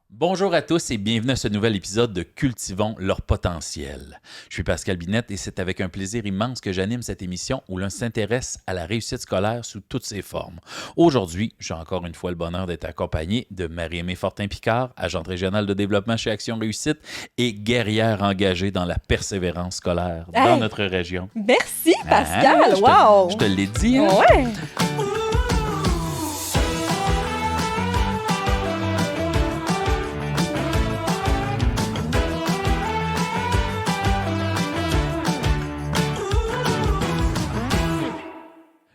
Bonjour à tous et bienvenue à ce nouvel épisode de Cultivons leur potentiel. Je suis Pascal Binette et c'est avec un plaisir immense que j'anime cette émission où l'on s'intéresse à la réussite scolaire sous toutes ses formes. Aujourd'hui, j'ai encore une fois le bonheur d'être accompagné de Marie-Aimée Fortin-Picard, agente régionale de développement chez Action Réussite et guerrière engagée dans la persévérance scolaire dans Hey, notre région. merci, Ah, Pascal. Wow! je te l'ai dit, hein? Ouais!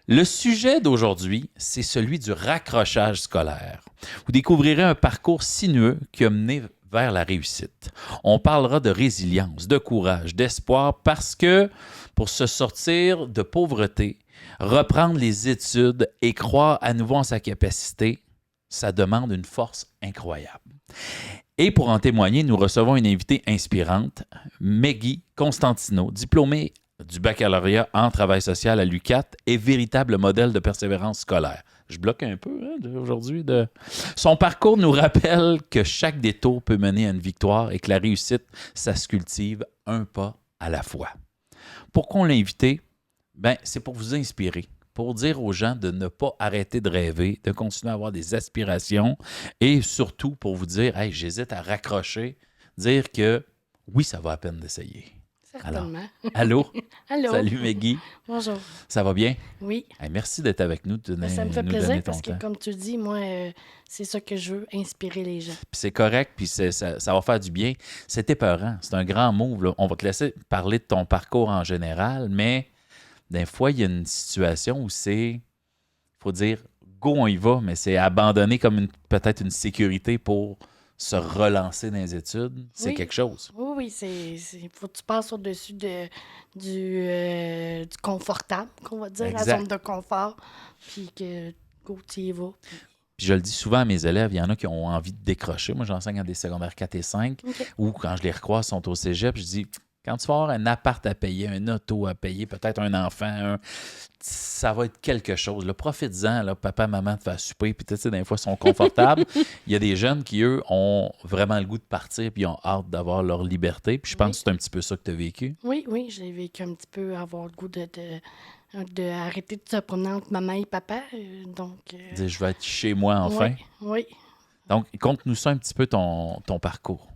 Le sujet d'aujourd'hui, c'est celui du raccrochage scolaire. Vous découvrirez un parcours sinueux qui a mené vers la réussite. On parlera de résilience, de courage, d'espoir parce que pour se sortir de pauvreté, reprendre les études et croire à nouveau en sa capacité, ça demande une force incroyable. Et pour en témoigner, nous recevons une invitée inspirante, Meggy Constantino, diplômée du baccalauréat en travail social à l'UQAT et véritable modèle de persévérance scolaire. Je bloque un peu aujourd'hui. Son parcours nous rappelle que chaque détour peut mener à une victoire et que la réussite, ça se cultive un pas à la fois. Pourquoi on l'a invité? Ben, c'est pour vous inspirer, pour dire aux gens de ne pas arrêter de rêver, de continuer à avoir des aspirations et surtout pour vous dire, hey, j'hésite à raccrocher, dire que oui, ça va à peine d'essayer. Alors, Certainement. allô? Allô. Salut Meggy, Bonjour. ça va bien? Oui, Hey, merci d'être avec nous, de ça me fait nous plaisir donner ton parce que, temps. comme tu dis, moi, c'est ça que je veux, inspirer les gens. Puis c'est correct, puis ça va faire du bien. C'est épeurant, c'est un grand move. Là. On va te laisser parler de ton parcours en général, mais des fois, il y a une situation où c'est, il faut dire, go, on y va, mais c'est abandonner comme peut-être une sécurité pour se relancer dans les études. C'est Oui. quelque chose. Oui, oui, faut que tu passes au-dessus du confortable, qu'on va dire, Exact. la zone de confort, puis que, go, tu y vas. Puis je le dis souvent à mes élèves, il y en a qui ont envie de décrocher. Moi, j'enseigne à des secondaires 4 et 5, OK. ou quand je les recroise, ils sont au cégep, je dis, quand tu vas avoir un appart à payer, un auto à payer, peut-être un enfant, ça va être quelque chose. Là, profites-en, là, papa, maman te fait souper, puis tu sais, des fois, ils sont confortables. Il y a des jeunes qui, eux, ont vraiment le goût de partir, puis ils ont hâte d'avoir leur liberté. Puis je pense Oui. que c'est un petit peu ça que tu as vécu. Oui, oui, j'ai vécu un petit peu avoir le goût de arrêter de se promener entre maman et papa. Donc, Dire, je vais être chez moi enfin. oui, oui. Donc, conte-nous ça un petit peu ton parcours.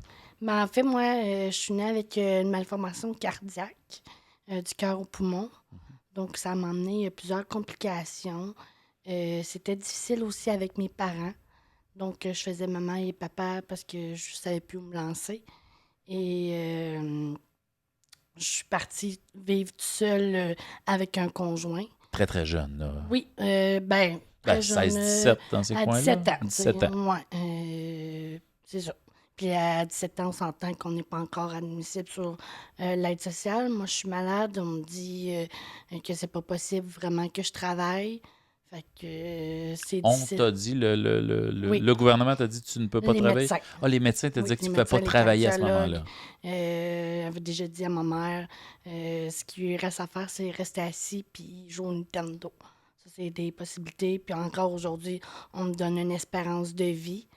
Ben, en fait, moi, je suis née avec une malformation cardiaque du cœur au poumon. Donc, ça m'a amené plusieurs complications. C'était difficile aussi avec mes parents. Donc, je faisais maman et papa parce que je ne savais plus où me lancer. Et je suis partie vivre toute seule avec un conjoint. Très, très jeune, là. Oui, Ben, très 16, jeune, 17 dans ces à coins-là. 17 ans. 17 ans. Oui, c'est ça. Puis à 17 ans, on s'entend qu'on n'est pas encore admissible sur l'aide sociale. Moi, je suis malade. On me dit que c'est pas possible vraiment que je travaille. Fait que c'est On difficile. t'a dit, Oui. le gouvernement t'a dit que tu ne peux pas Les travailler? médecins. Ah, les médecins t'ont dit Oui, que tu les ne pouvais pas médecins, les travailler à ce cardiologues. moment-là. Avait déjà dit à ma mère, ce qui lui reste à faire, c'est rester assis puis jouer au Nintendo. Ça, c'est des possibilités. Puis encore aujourd'hui, on me donne une espérance de vie.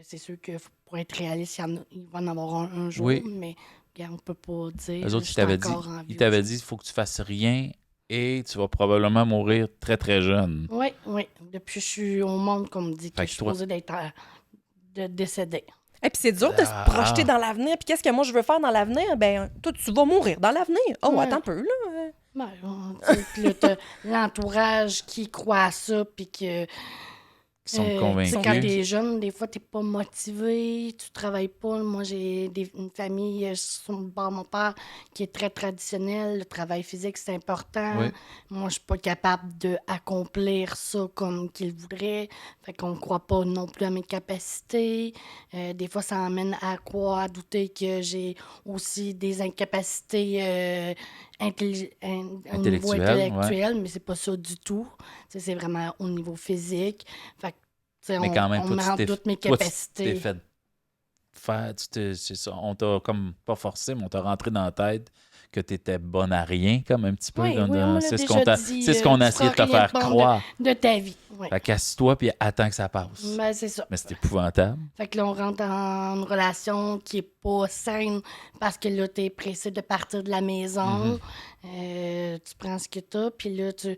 C'est sûr que pour être réaliste, il va en avoir un jour, Oui. mais regarde, on peut pas dire. Eux autres, je ils suis t'avaient dit, encore en vie il t'avait dit, aujourd'hui. il faut que tu fasses rien et tu vas probablement mourir très, très jeune. Oui, oui. Depuis que je suis au monde, qu'on me dit que Fait je que suis toi- supposée d'être de décéder. Et puis c'est dur de se projeter dans l'avenir. Puis qu'est-ce que moi je veux faire dans l'avenir? Ben, toi, tu vas mourir dans l'avenir. Oh, Ouais. attends un peu, là. Ben, puis là, t'as l'entourage qui croit à ça, puis que Qui sont tu sais, convaincus. quand t'es jeune, des fois, t'es pas motivé, tu travailles pas. Moi, j'ai une famille sur le bord de mon père qui est très traditionnelle. Le travail physique, c'est important. Oui. Moi, je suis pas capable d'accomplir ça comme qu'il voudrait. Fait qu'on croit pas non plus à mes capacités. Des fois, ça amène à croire, à douter que j'ai aussi des incapacités au niveau Intellectuelles, intellectuel, mais c'est pas ça du tout. Tu sais, c'est vraiment au niveau physique. Fait que, tu sais, Mais quand même, on toi, met tu en t'es, doute mes toi, tu capacités. t'es fait faire, c'est ça, on t'a comme pas forcé, mais on t'a rentré dans la tête que tu étais bonne à rien, comme un petit peu. Oui, là, oui, on me l'a c'est ce déjà dit, c'est ce qu'on a tu feras essayé de te rien faire de bon croire. de ta vie. Oui. Fait qu'assis-toi puis attends que ça passe. Ben, c'est ça. Mais c'est épouvantable. Fait que là, on rentre dans une relation qui est pas saine parce que là, t'es pressé de partir de la maison. Tu prends ce que t'as, puis là, tu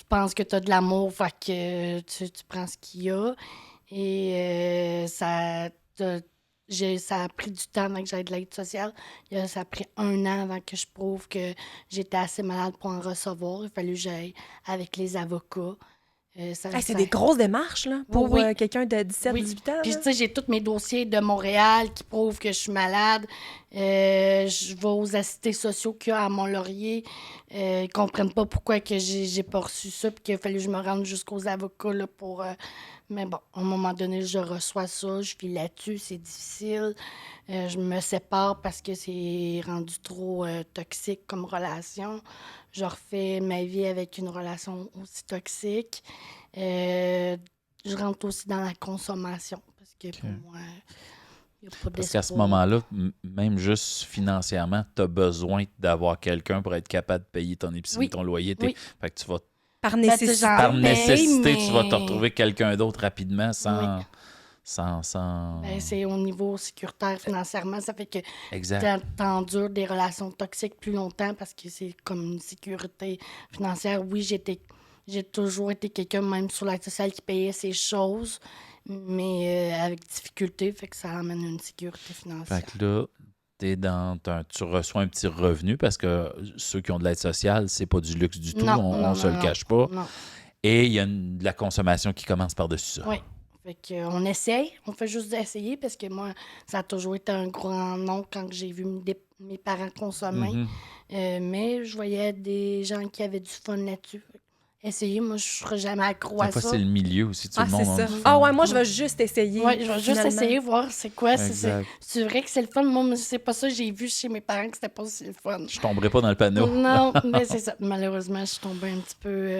penses que t'as de l'amour, fait que tu prends ce qu'il y a. Et ça a pris du temps avant que j'aille de l'aide sociale. Ça a pris 1 an avant que je prouve que j'étais assez malade pour en recevoir. Il a fallu que j'aille avec les avocats. C'est des grosses démarches là, pour Oui. quelqu'un de 17-18 Oui. ans. Puis, là. tu sais, j'ai tous mes dossiers de Montréal qui prouvent que je suis malade. Je vais aux assistés sociaux qu'il y a à Mont-Laurier. Ils comprennent pas pourquoi que j'ai pas reçu ça puis qu'il a fallu que je me rende jusqu'aux avocats là, pour... Mais bon, à un moment donné, je reçois ça, je vis là-dessus, c'est difficile. Je me sépare parce que c'est rendu trop toxique comme relation. Je refais ma vie avec une relation aussi toxique. Je rentre aussi dans la consommation parce que pour moi, il n'y a pas Parce qu'à ce d'espoir. moment-là, même juste financièrement, tu as besoin d'avoir quelqu'un pour être capable de payer ton épicerie, Oui. ton loyer. Oui. Fait que tu vas, Par Ben, tu sais, nécessité. j'en par paye, nécessité, tu vas te mais- retrouver quelqu'un d'autre rapidement sans... Oui. sans... Ben, c'est au niveau sécuritaire financièrement, ça fait que Exact. t'endures des relations toxiques plus longtemps parce que c'est comme une sécurité financière. Oui, j'ai toujours été quelqu'un, même sur l'aide sociale, qui payait ses choses, mais avec difficulté, fait que ça amène une sécurité financière. Fait que là, tu reçois un petit revenu parce que ceux qui ont de l'aide sociale, c'est pas du luxe du tout. On se le cache pas. Non. Et il y a de la consommation qui commence par-dessus ça. Oui. Fait qu'on essaye, on fait juste d'essayer parce que moi, ça a toujours été un grand non quand j'ai vu mes parents consommer. Mais je voyais des gens qui avaient du fun là-dessus. Essayer, moi, je ne serais jamais accro à Des fois, ça. c'est le milieu aussi. Tout le C'est monde a ça. du fun. Ah ouais, moi, je vais juste essayer. Oui, je vais juste finalement. essayer, voir c'est quoi. Exact. C'est vrai que c'est le fun. Moi, c'est pas ça que j'ai vu chez mes parents que c'était pas aussi le fun. Je tomberai pas dans le panneau. Non, mais c'est ça. Malheureusement, je suis tombée un petit peu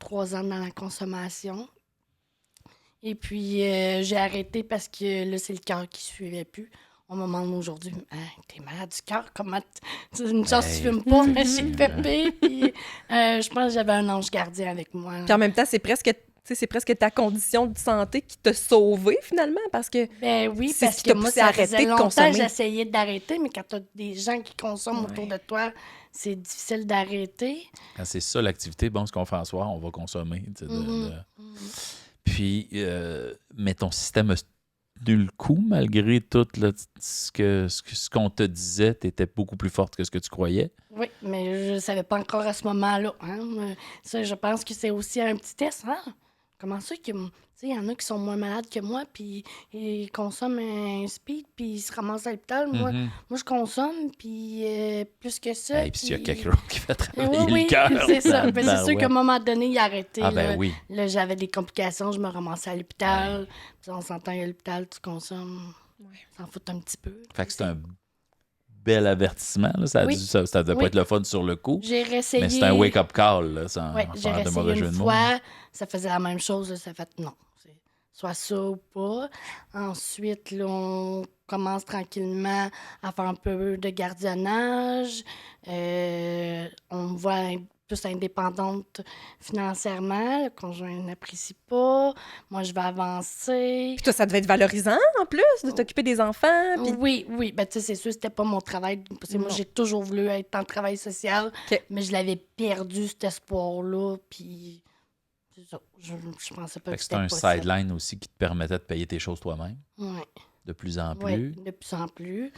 3 ans dans la consommation. Et puis, j'ai arrêté parce que là, c'est le cœur qui suivait plus. On me demande aujourd'hui, t'es malade du cœur, comment... C'est une chance que tu fumes pas, mais j'ai pépé. Puis, je pense que j'avais un ange gardien avec moi. là. Puis en même temps, c'est presque ta condition de santé qui t'a sauvé finalement parce que Ben oui, C'est ce parce qui que t'a moi, poussé ça à arrêter faisait de longtemps consommer. que j'essayais d'arrêter, mais quand t'as des gens qui consomment autour de toi, c'est difficile d'arrêter. Quand c'est ça l'activité, bon, ce qu'on fait en soir, on va consommer. Tu sais, Puis, mais ton système a tenu le coup malgré tout là, ce qu'on te disait. Tu étais beaucoup plus forte que ce que tu croyais. Oui, mais je ne savais pas encore à ce moment-là. Hein? Ça, je pense que c'est aussi un petit test. Hein? Comment ça que... Tu sais, il y en a qui sont moins malades que moi, puis ils consomment un speed, puis ils se ramassent à l'hôpital. Moi, je consomme, puis plus que ça. Et puis, s'il y a quelque chose qui fait travailler Oui, le cœur. c'est ça. dans- Ben, dans- c'est sûr ouais. qu'à un moment donné, il a arrêté. Ah, ben là. oui. Là, j'avais des complications, je me ramassais à l'hôpital. Puis on s'entend à l'hôpital, tu consommes. S'en fout un petit peu. Fait que c'est un bel avertissement. Là. Ça, Oui. ça devait Oui. pas être le fun sur le coup. J'ai réessayé. Mais c'est un wake-up call, là, sans Oui, j'ai faire de réessayé mauvais jeu une de mots. fois. Ça faisait la même chose. Là, ça fait non. C'est soit ça ou pas. Ensuite, là, on commence tranquillement à faire un peu de gardiennage. On me voit plus indépendante financièrement. Le conjoint n'apprécie pas. Moi, je vais avancer. puis toi, ça devait être valorisant en plus de t'occuper des enfants. Puis Oui. Ben, tu sais, c'est sûr, c'était pas mon travail. Parce que moi, Non. j'ai toujours voulu être en travail social. OK. Mais je l'avais perdu, cet espoir-là. Puis, c'est ça. Je pensais pas Fait que que c'était c'est un possible. sideline aussi qui te permettait de payer tes choses toi-même, Oui, de plus en oui, plus. de plus en plus.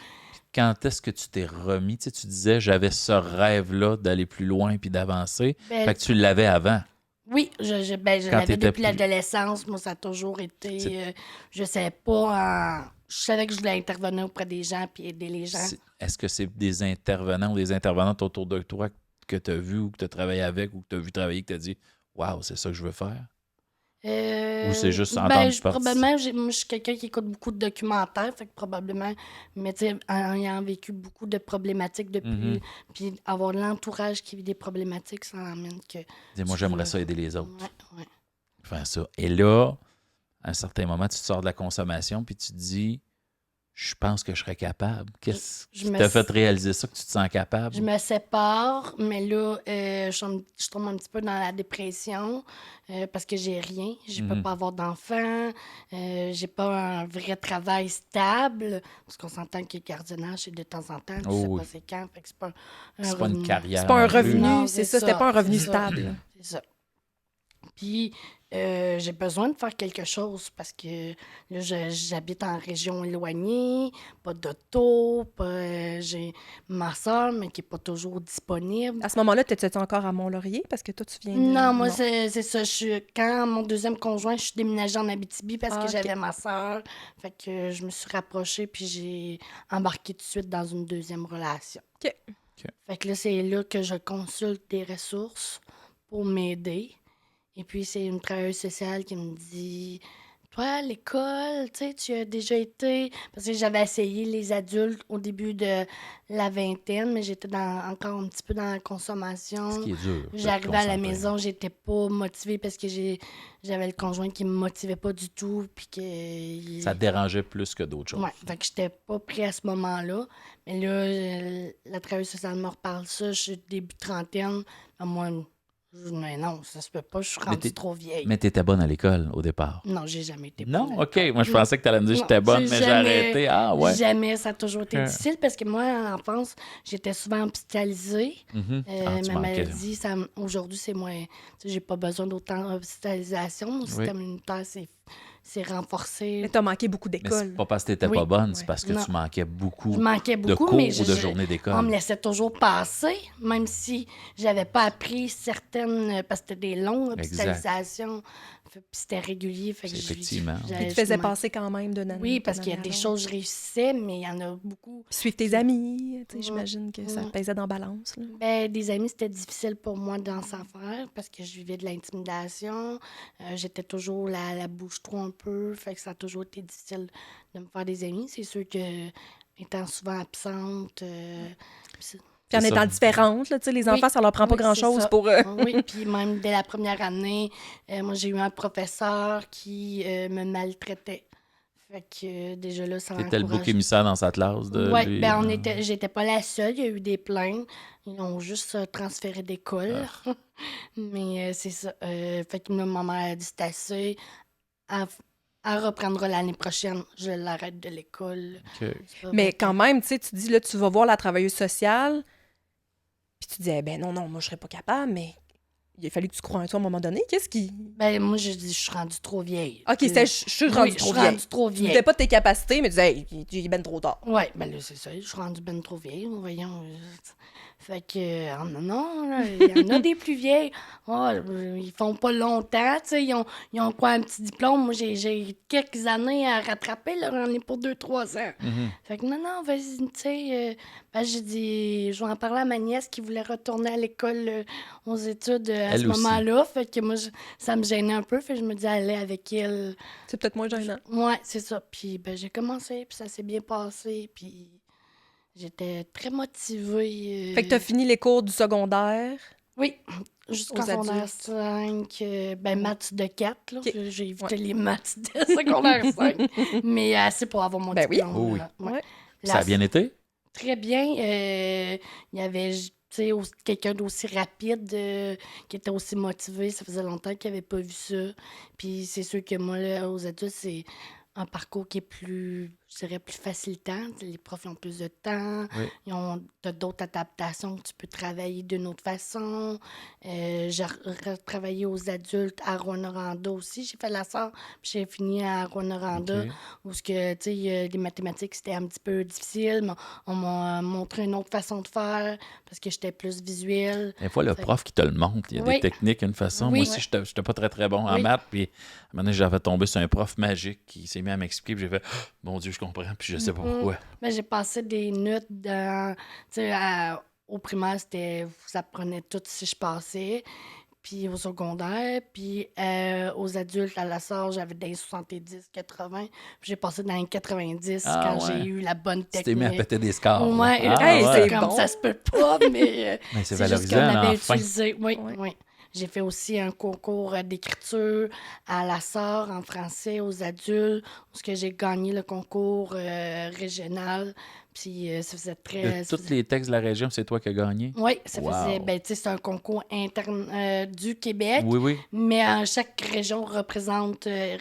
Quand est-ce que tu t'es remis? Tu sais, tu disais, j'avais ce rêve-là d'aller plus loin puis d'avancer. Ben, Fait que tu l'avais avant. Oui, je Quand l'avais t'étais depuis plus- l'adolescence. Moi, ça a toujours été... je savais pas... Je savais que je voulais intervenir auprès des gens puis aider les gens. Est-ce que c'est des intervenants ou des intervenantes autour de toi que tu as vu ou que tu as travaillé avec ou que tu as vu travailler que tu as dit « Wow, c'est ça que je veux faire? » Ou c'est juste entendre parler? Probablement, moi, je suis quelqu'un qui écoute beaucoup de documentaires, fait que probablement, mais tu sais, en ayant vécu beaucoup de problématiques depuis, puis avoir l'entourage qui vit des problématiques, ça amène que... Dis-moi, j'aimerais ça aider les autres. Ouais. Faire ça. Et là, à un certain moment, tu te sors de la consommation puis tu te dis je pense que je serais capable. Qu'est-ce Je qui me t'a s- fait réaliser ça, que tu te sens capable? Je me sépare, mais là, je tombe un petit peu dans la dépression parce que j'ai rien. Je peux Mhm. pas avoir d'enfant. J'ai pas un vrai travail stable. Parce qu'on s'entend que le gardiennage, c'est de temps en temps. Tu Oh sais oui. pas c'est quand. Fait que c'est pas un C'est pas une revenu. carrière. C'est pas un non plus, là. revenu, Non, c'est c'est ça. C'était ça, pas un revenu c'est ça. stable. C'est ça. Puis, j'ai besoin de faire quelque chose parce que là, j'habite en région éloignée, pas d'auto, j'ai ma soeur, mais qui n'est pas toujours disponible. À ce moment-là, t'étais-tu encore à Mont-Laurier? Parce que toi, tu viens de... Non, moi, c'est ça. Quand mon deuxième conjoint, je suis déménagée en Abitibi parce Ah, que ok. j'avais ma soeur. Fait que je me suis rapprochée puis j'ai embarqué tout de suite dans une deuxième relation. OK. Fait que là, c'est là que je consulte des ressources pour m'aider. Et puis, c'est une travailleuse sociale qui me dit toi, à l'école, tu sais, tu as déjà été. Parce que j'avais essayé les adultes au début de la vingtaine, mais j'étais encore un petit peu dans la Ce consommation. qui est dur. de te J'arrivais à la concentrer. maison, j'étais pas motivée parce que j'avais le conjoint qui me motivait pas du tout. Puis que. Ça te dérangeait plus que d'autres choses. Ouais, fait que j'étais pas prêt à ce moment-là. Mais là, la travailleuse sociale me reparle ça, je suis début trentaine. Moi, je dis, mais non, ça se peut pas, je suis rendue t'es- trop vieille. Mais tu étais bonne à l'école au départ. Non, j'ai jamais été Non? bonne. OK. Moi, je pensais que tu allais me dire que Non, j'étais bonne, j'ai mais j'ai jamais- arrêté. Ah, ouais. Jamais, ça a toujours été Euh. difficile parce que moi, en enfance, j'étais souvent hospitalisée. Mhm. Ah, tu Ma manquais. maladie, aujourd'hui, c'est moins. Tu sais, j'ai pas besoin d'autant d'hospitalisation. Mon système immunitaire s'est renforcé. Mais t'as manqué beaucoup Mais c'est d'école. pas parce que t'étais Oui. pas bonne, c'est Ouais. parce que Non. tu manquais beaucoup Je manquais de beaucoup, cours mais ou de journées on me d'école. laissait toujours passer, même si j'avais pas appris certaines. Parce que c'était des longues Exact. hospitalisations. Puis c'était régulier. Fait que Effectivement. Ils te faisaient passer quand même de Oui, parce qu'il y a des choses que je réussissais, mais il y en a beaucoup. Suivre tes amis, tu sais, Ouais. j'imagine que ça Ouais. pesait dans la balance. Là. Ben, des amis, c'était difficile pour moi d'en s'en faire parce que je vivais de l'intimidation. J'étais toujours la bouche trop un peu. Fait que ça a toujours été difficile de me faire des amis. C'est sûr que, étant souvent absente, puis Puis en C'est ça. étant différente, là, tu sais, les enfants, ça leur prend pas oui, grand-chose c'est ça. pour... Oui, puis même dès la première année, moi, j'ai eu un professeur qui me maltraitait. Fait que déjà là, ça T'étais le bouc encourage. émissaire dans sa classe de Oui, lui. ben j'étais pas la seule. Il y a eu des plaintes. Ils ont juste transféré d'école. Mais c'est ça. Fait que là, ma mère a dit c'est assez. Elle reprendra l'année prochaine. Je l'arrête de l'école. OK. C'est pas Mais vrai quand même, tu sais, tu dis, là, tu vas voir la travailleuse sociale, puis tu dis, eh ben non, moi, je serais pas capable, mais il a fallu que tu crois en toi à un moment donné. Qu'est-ce qui... Ben, moi, je dis, je suis rendue trop vieille. OK, c'est, je suis rendue trop vieille. trop Tu vieille. doutais pas de tes capacités, mais tu disais, hey, il est ben trop tard. Ouais, ben là, c'est ça. Je suis rendue ben trop vieille. Voyons. Fait que, non, là, il y en a des plus vieilles. Oh, ils font pas longtemps, tu sais. Ils ont quoi, un petit diplôme? Moi, j'ai quelques années à rattraper, là. On est pour 2-3 ans. Mhm. Fait que, non, vas-y, tu sais. Ben, j'ai dit, je vais en parler à ma nièce qui voulait retourner à l'école aux études à Elle ce aussi. moment-là. Fait que moi, ça me gênait un peu. Fait que je me dis, aller avec elle. C'est peut-être moins gênant. Ouais, c'est ça. Puis ben, j'ai commencé, puis ça s'est bien passé, puis j'étais très motivée. Fait que t'as fini les cours du secondaire. Oui, jusqu'en Aux secondaire adultes. 5, ben maths de 4, là. Ok. J'ai évité Ouais. les maths de secondaire 5, mais assez pour avoir mon Ben oui. diplôme. Oh oui. là. Ouais. Ouais. Ça a bien été? Très bien. Il y avait tu sais, quelqu'un d'aussi rapide, qui était aussi motivé. Ça faisait longtemps qu'il n'avait pas vu ça. Puis c'est sûr que moi, là, aux adultes, c'est un parcours qui est plus, je dirais, plus facilitant. Les profs ont plus de temps. Oui. T'as d'autres adaptations que tu peux travailler d'une autre façon. J'ai retravaillé aux adultes à Rouyn-Noranda aussi. J'ai fait la SAR, puis j'ai fini à Rouyn-Noranda, OK. où ce que, tu sais, les mathématiques, c'était un petit peu difficile, mais on m'a montré une autre façon de faire parce que j'étais plus visuelle. Des fois, le Fait- prof qui te le montre, il y a Oui. des techniques, une façon. Oui. Moi aussi, j'étais pas très, très bon en Oui. maths. Puis, à un moment donné, j'avais tombé sur un prof magique qui s'est mis à m'expliquer. Puis j'ai fait, oh, mon Dieu, je comprends. Puis je sais pas pourquoi. Ben, j'ai passé des notes dans, tu sais, au primaire, c'était, vous apprenez tout si je passais. Puis au secondaire, puis aux adultes, à la SAR, j'avais des 70, 80. Puis j'ai passé dans les 90 Ah, quand ouais. j'ai eu la bonne Tu t'es technique. mis à péter des scores. là. Ouais, Ah, hey, ouais. c'est comme bon. ça se peut pas, mais Mais c'est c'est juste valorisant, qu'on avait enfin. utilisé. Oui, Ouais. oui. J'ai fait aussi un concours d'écriture à la SOR en français aux adultes, où ce que j'ai gagné le concours régional. Puis ça faisait très... De tous les textes de la région, c'est toi qui as gagné? Oui, ça Wow. faisait... Ben, tu sais, c'est un concours interne du Québec, Oui, oui. mais chaque région représentée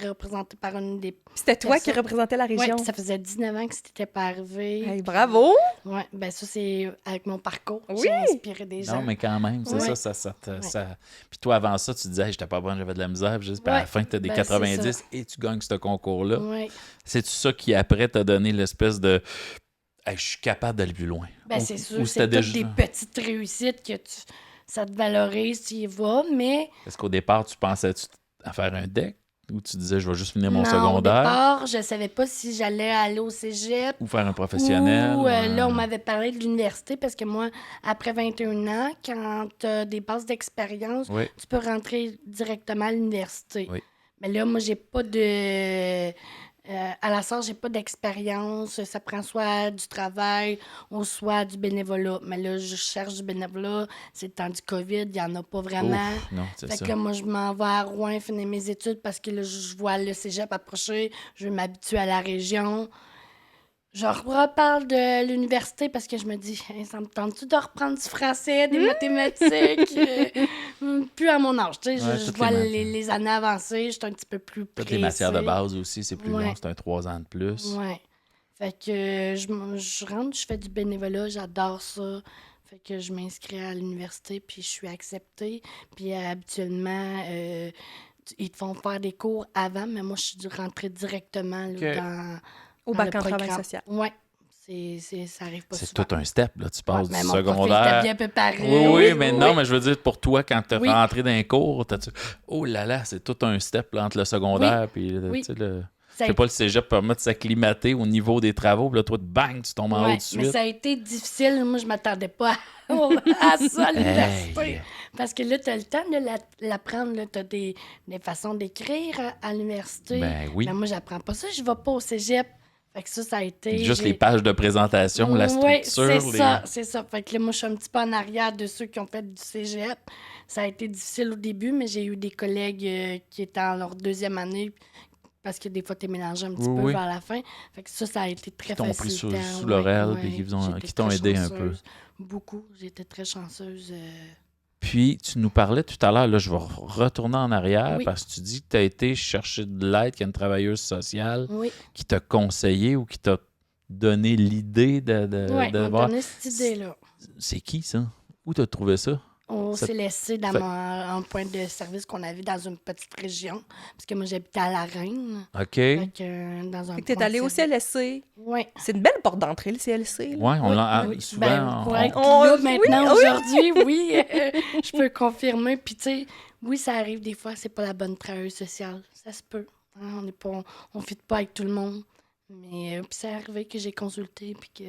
par une des... C'était toi qui Personne. représentais la Oui, région. ça faisait 19 ans que c'était pas arrivé. Hey, bravo! Oui, ben ça, c'est avec mon parcours. Oui! J'ai inspiré des gens. Non, mais quand même, c'est Ouais. ça. Puis toi, avant ça, tu disais, hey, j'étais pas bonne, j'avais de la misère. Puis à la Ouais, fin, tu as des ben, 90 c'est ça. et tu gagnes ce concours-là. Oui. C'est-tu ça qui, après, t'a donné l'espèce de hey, je suis capable d'aller plus loin? Ben, Ou- c'est sûr, ou c'est toutes des petites réussites que ça te valorise, tu y vas, mais... Est-ce qu'au départ, tu pensais à faire un deck? Ou tu disais, je vais juste finir mon non, secondaire? au départ, je savais pas si j'allais aller au cégep. Ou faire un professionnel? Ou là, on m'avait parlé de l'université parce que moi, après 21 ans, quand tu as des bases d'expérience, Oui. tu peux rentrer directement à l'université. Oui. Mais là, moi, j'ai pas de... à la sorte, j'ai pas d'expérience. Ça prend soit du travail ou soit du bénévolat. Mais là, je cherche du bénévolat. C'est le temps du COVID, il y en a pas vraiment. Ouf, non, c'est Fait ça. que moi, je m'en vais à Rouen finir mes études parce que là, je vois le cégep approcher. Je veux m'habituer à la région. Je reparle de l'université parce que je me dis, hey, ça me tente-tu de reprendre du français, des mathématiques? Plus à mon âge, tu sais. Ouais, Je toutes vois les les années avancées, je suis un petit peu plus Toutes pressée. les matières de base aussi, c'est plus Ouais. long, c'est un 3 ans de plus. Ouais. Fait que je rentre, je fais du bénévolat, j'adore ça. Fait que je m'inscris à l'université, puis je suis acceptée. Puis habituellement, ils te font faire des cours avant, mais moi, je suis rentrée directement là, Ok. dans Au dans bac le en travail programme. social. Oui, ça arrive pas C'est souvent. tout un step, là. Tu passes Ouais, mais du mon profil secondaire. était bien préparé. Oui, mais non, mais je veux dire, pour toi, quand tu es Oui. rentré dans les cours, t'as-tu... Oh là là, c'est tout un step là, entre le secondaire puis Oui. tu sais, le... Ça Je a sais pas, le cégep permet de s'acclimater au niveau des travaux, puis là, toi, bang, tu tombes en haut Ouais, tout de suite. mais ça a été difficile. Moi, je m'attendais pas à ça à l'université. Hey. Parce que là, tu as le temps de l'apprendre. Tu as des façons d'écrire à l'université. Ben oui. Mais moi, j'apprends pas ça. Je vais pas au cégep. Fait que ça a été... Juste les pages de présentation, la structure. Oui, c'est les... ça, c'est ça. Fait que là, moi, je suis un petit peu en arrière de ceux qui ont fait du cégep. Ça a été difficile au début, mais j'ai eu des collègues qui étaient en leur deuxième année parce que des fois, tu es mélangé un petit Oui, peu oui. vers la fin. Fait que ça a été très Qui t'ont pris sous facilitant. l'oreille, puis J'étais qui t'ont très aidé un chanceuse. peu. Beaucoup. J'étais très chanceuse. Puis, tu nous parlais tout à l'heure, là, je vais retourner en arrière Oui. parce que tu dis que tu as été chercher de l'aide, qu'il y a une travailleuse sociale Oui, qui t'a conseillé ou qui t'a donné l'idée oui, de on m'a voir. donné cette idée-là. C'est qui, ça? Où t'as trouvé ça? On Ça- s'est laissé dans Fait- un point de service qu'on avait dans une petite région. Parce que moi, j'habitais à La Reine. OK. Fait que, dans un Fait que t'es point allé de au service. CLSC. Oui. C'est une belle porte d'entrée, le CLSC. là. Ouais, on Oui, l'a oui. souvent. Ben, pour être on- là oui, maintenant, oui. aujourd'hui, oui, je peux confirmer. Puis, tu sais, oui, ça arrive des fois, c'est pas la bonne travailleuse sociale. Ça se peut. Hein, on est pas, on fit pas avec tout le monde. Mais puis c'est arrivé que j'ai consulté puis que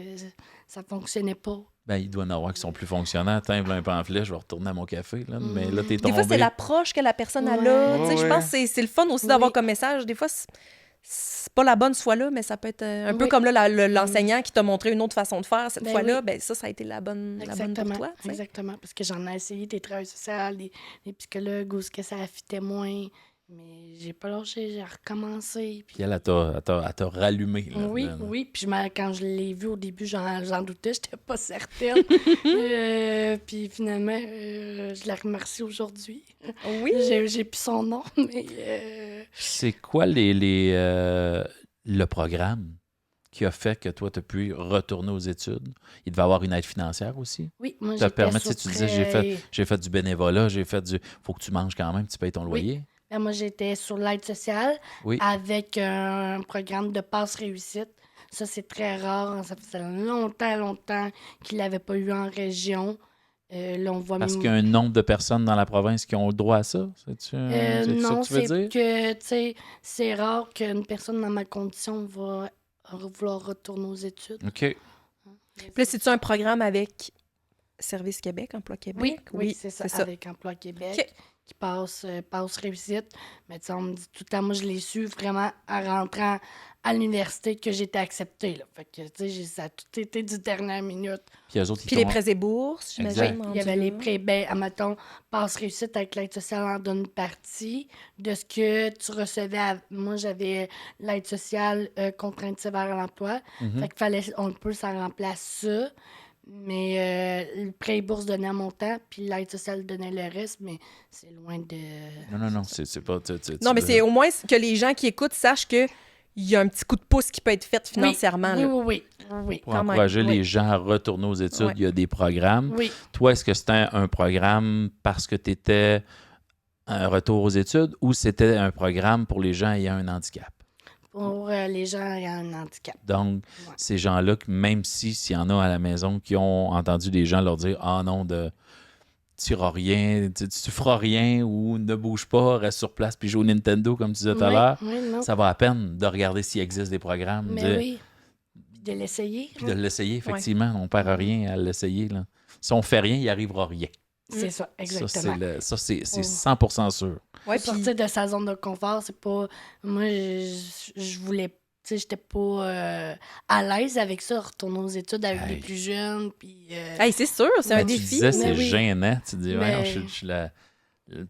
ça fonctionnait pas. Ben, il doit y en avoir qui sont plus fonctionnants. Tiens, voilà un pamphlet, je vais retourner à mon café. Là. Mais là, t'es Des tombé. fois, c'est l'approche que la personne a Ouais. là. Tu sais, Ouais, je ouais. pense que c'est le fun aussi d'avoir Oui. comme message. Des fois, c'est pas la bonne ce fois-là, mais ça peut être un peu Oui. comme là, l'enseignant qui t'a montré une autre façon de faire cette Ben fois-là. oui. Ben, ça a été la bonne pour Exactement. toi. tu sais. Exactement. Parce que j'en ai essayé des travailleurs sociaux, des psychologues où ce que ça affitait moins. Mais j'ai pas lâché, j'ai recommencé. Puis Puis elle t'a rallumé. Là, oui, là. oui. Puis quand je l'ai vu au début, j'en doutais, j'étais pas certaine. Puis finalement, je la remercie aujourd'hui. Oui. J'ai plus son nom, mais C'est quoi le programme qui a fait que toi, tu as pu retourner aux études? Il devait avoir une aide financière aussi? oui, moi Ça j'étais permet, sur tu disais, très- j'ai fait du bénévolat, j'ai fait du... Faut que tu manges quand même, tu payes ton loyer. Ben, moi, j'étais sur l'aide sociale Oui. avec un programme de passe réussite. Ça, c'est très rare. Ça faisait longtemps qu'il l'avait pas eu en région. Là, on voit Parce même- qu'il y a un nombre de personnes dans la province qui ont le droit à ça. C'est-tu c'est ça non, que tu veux c'est dire? que, tu sais, c'est rare qu'une personne dans ma condition va vouloir retourner aux études. OK. Puis là, c'est-tu un programme avec Service Québec, Emploi Québec? Oui, c'est ça, avec Emploi Québec. OK. qui passe réussite. Mais tu sais, on me dit tout le temps, moi, je l'ai su vraiment en rentrant à l'université que j'étais acceptée. Là. Fait que, tu sais, ça a tout été du dernière minute. Puis eux autres, Puis les prêts et bourses, Exact. j'imagine. Il y avait rendus les là. prêts, ben, admettons, passe réussite avec l'aide sociale en donne une partie de ce que tu recevais. Moi, j'avais l'aide sociale contrainte sévère à l'emploi. Mhm. Fait qu'il fallait, on peut, ça remplace ça. Mais le prêt et bourse donnait un montant, puis l'aide sociale donnait le reste, mais c'est loin de... Non, c'est pas... Non, mais c'est au moins que les gens qui écoutent sachent qu'il y a un petit coup de pouce qui peut être fait financièrement. Oui, là. oui. Pour quand même, encourager oui. les gens à retourner aux études, Ouais. il y a des programmes. Oui. Toi, est-ce que c'était un programme parce que tu étais un retour aux études ou c'était un programme pour les gens ayant un handicap? Pour les gens ayant un handicap. Donc, Ouais. ces gens-là, même s'il y en a à la maison qui ont entendu des gens leur dire « Ah non, tu feras rien, tu feras rien ou ne bouge pas, reste sur place puis joue au Nintendo comme tu disais tout à l'heure. » Non. Ça va à peine de regarder s'il existe des programmes. Mais dire- oui. Puis de l'essayer. Puis de l'essayer, effectivement. On perd rien à l'essayer. Là. Si on fait rien, il n'y arrivera rien. C'est ça, exactement. Ça, c'est Oh. 100% sûr. Ouais, puis Sortir de sa zone de confort, c'est pas... Moi, je voulais... Tu sais, j'étais pas à l'aise avec ça, retourner aux études avec Hey. des plus jeunes, puis... hey, c'est sûr, c'est un Tu défi. disais, c'est mais oui. gênant. Tu dis, Mais- ouais, je suis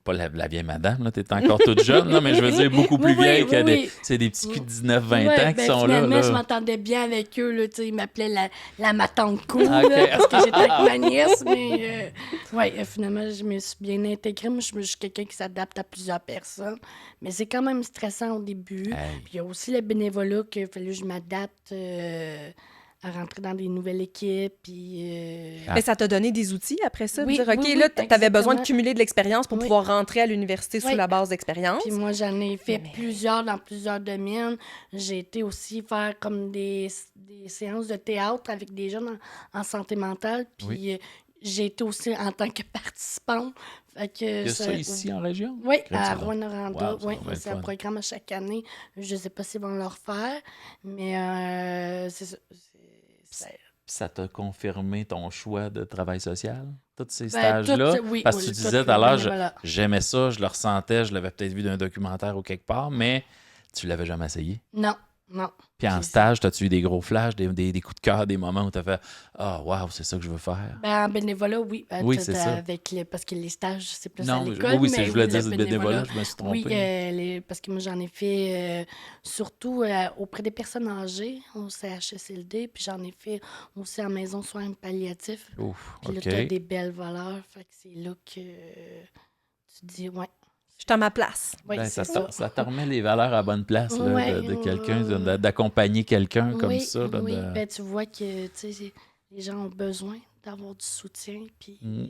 pas la vieille madame, tu es encore toute jeune, là, mais je veux dire beaucoup plus Oui, vieille oui, que oui. c'est des petits culs de 19-20 Ouais, ans qui ben, sont là. finalement, je là. m'entendais bien avec eux. Là, tu sais, ils m'appelaient la ma tante cool, Ah, ok. là, parce que j'étais avec ma nièce. Mais finalement, je me suis bien intégrée. Moi, je suis quelqu'un qui s'adapte à plusieurs personnes. Mais c'est quand même stressant au début. Hey. Puis il y a aussi le bénévolat qu'il a fallu que je m'adapte à rentrer dans des nouvelles équipes. Puis, Ah. Mais ça t'a donné des outils après ça, Oui, de dire, OK, oui, là, oui, t'avais besoin de exactement. cumuler de l'expérience pour Oui. pouvoir rentrer à l'université sous Oui. la base d'expérience. Puis moi, j'en ai fait Mais- plusieurs dans plusieurs domaines. J'ai été aussi faire comme des séances de théâtre avec des jeunes en santé mentale. Puis Oui. j'ai été aussi en tant que participante. Fait que Il y a ça ici en région? Oui, Crème à salade. Rouyn-Noranda. Wow, ça Oui, doit être c'est un fun. programme à chaque année. Je ne sais pas s'ils vont le refaire, mais c'est ça. Ça t'a confirmé ton choix de travail social? Tous ces Ben, stages-là? oui, Parce que oui, tu tout disais le tout à l'heure, bénévolat. j'aimais ça, je le ressentais, je l'avais peut-être vu d'un documentaire ou quelque part, mais tu l'avais jamais essayé. Non. Puis en C'est stage, as-tu eu des gros flashs, des coups de cœur, des moments où tu as fait « Ah, wow, c'est ça que je veux faire. Ben, en bénévolat, oui. Oui, c'est ça. Parce que les stages, c'est plus Non, à l'école. oui, mais je voulais le dire le bénévolat, je me suis trompé. Oui, parce que moi, j'en ai fait surtout auprès des personnes âgées au CHSLD, puis j'en ai fait aussi en maison de soins palliatifs. Ouf, Puis là, OK. tu as des belles valeurs. Fait que c'est là que tu te dis, ouais. Je suis à ma place. Oui, Ben, c'est ça te remet les valeurs à bonne place, là, Ouais, de quelqu'un, ouais. d'accompagner quelqu'un comme Oui, ça. Là, oui. de- Ben, tu vois que tu sais, les gens ont besoin d'avoir du soutien, puis Mm.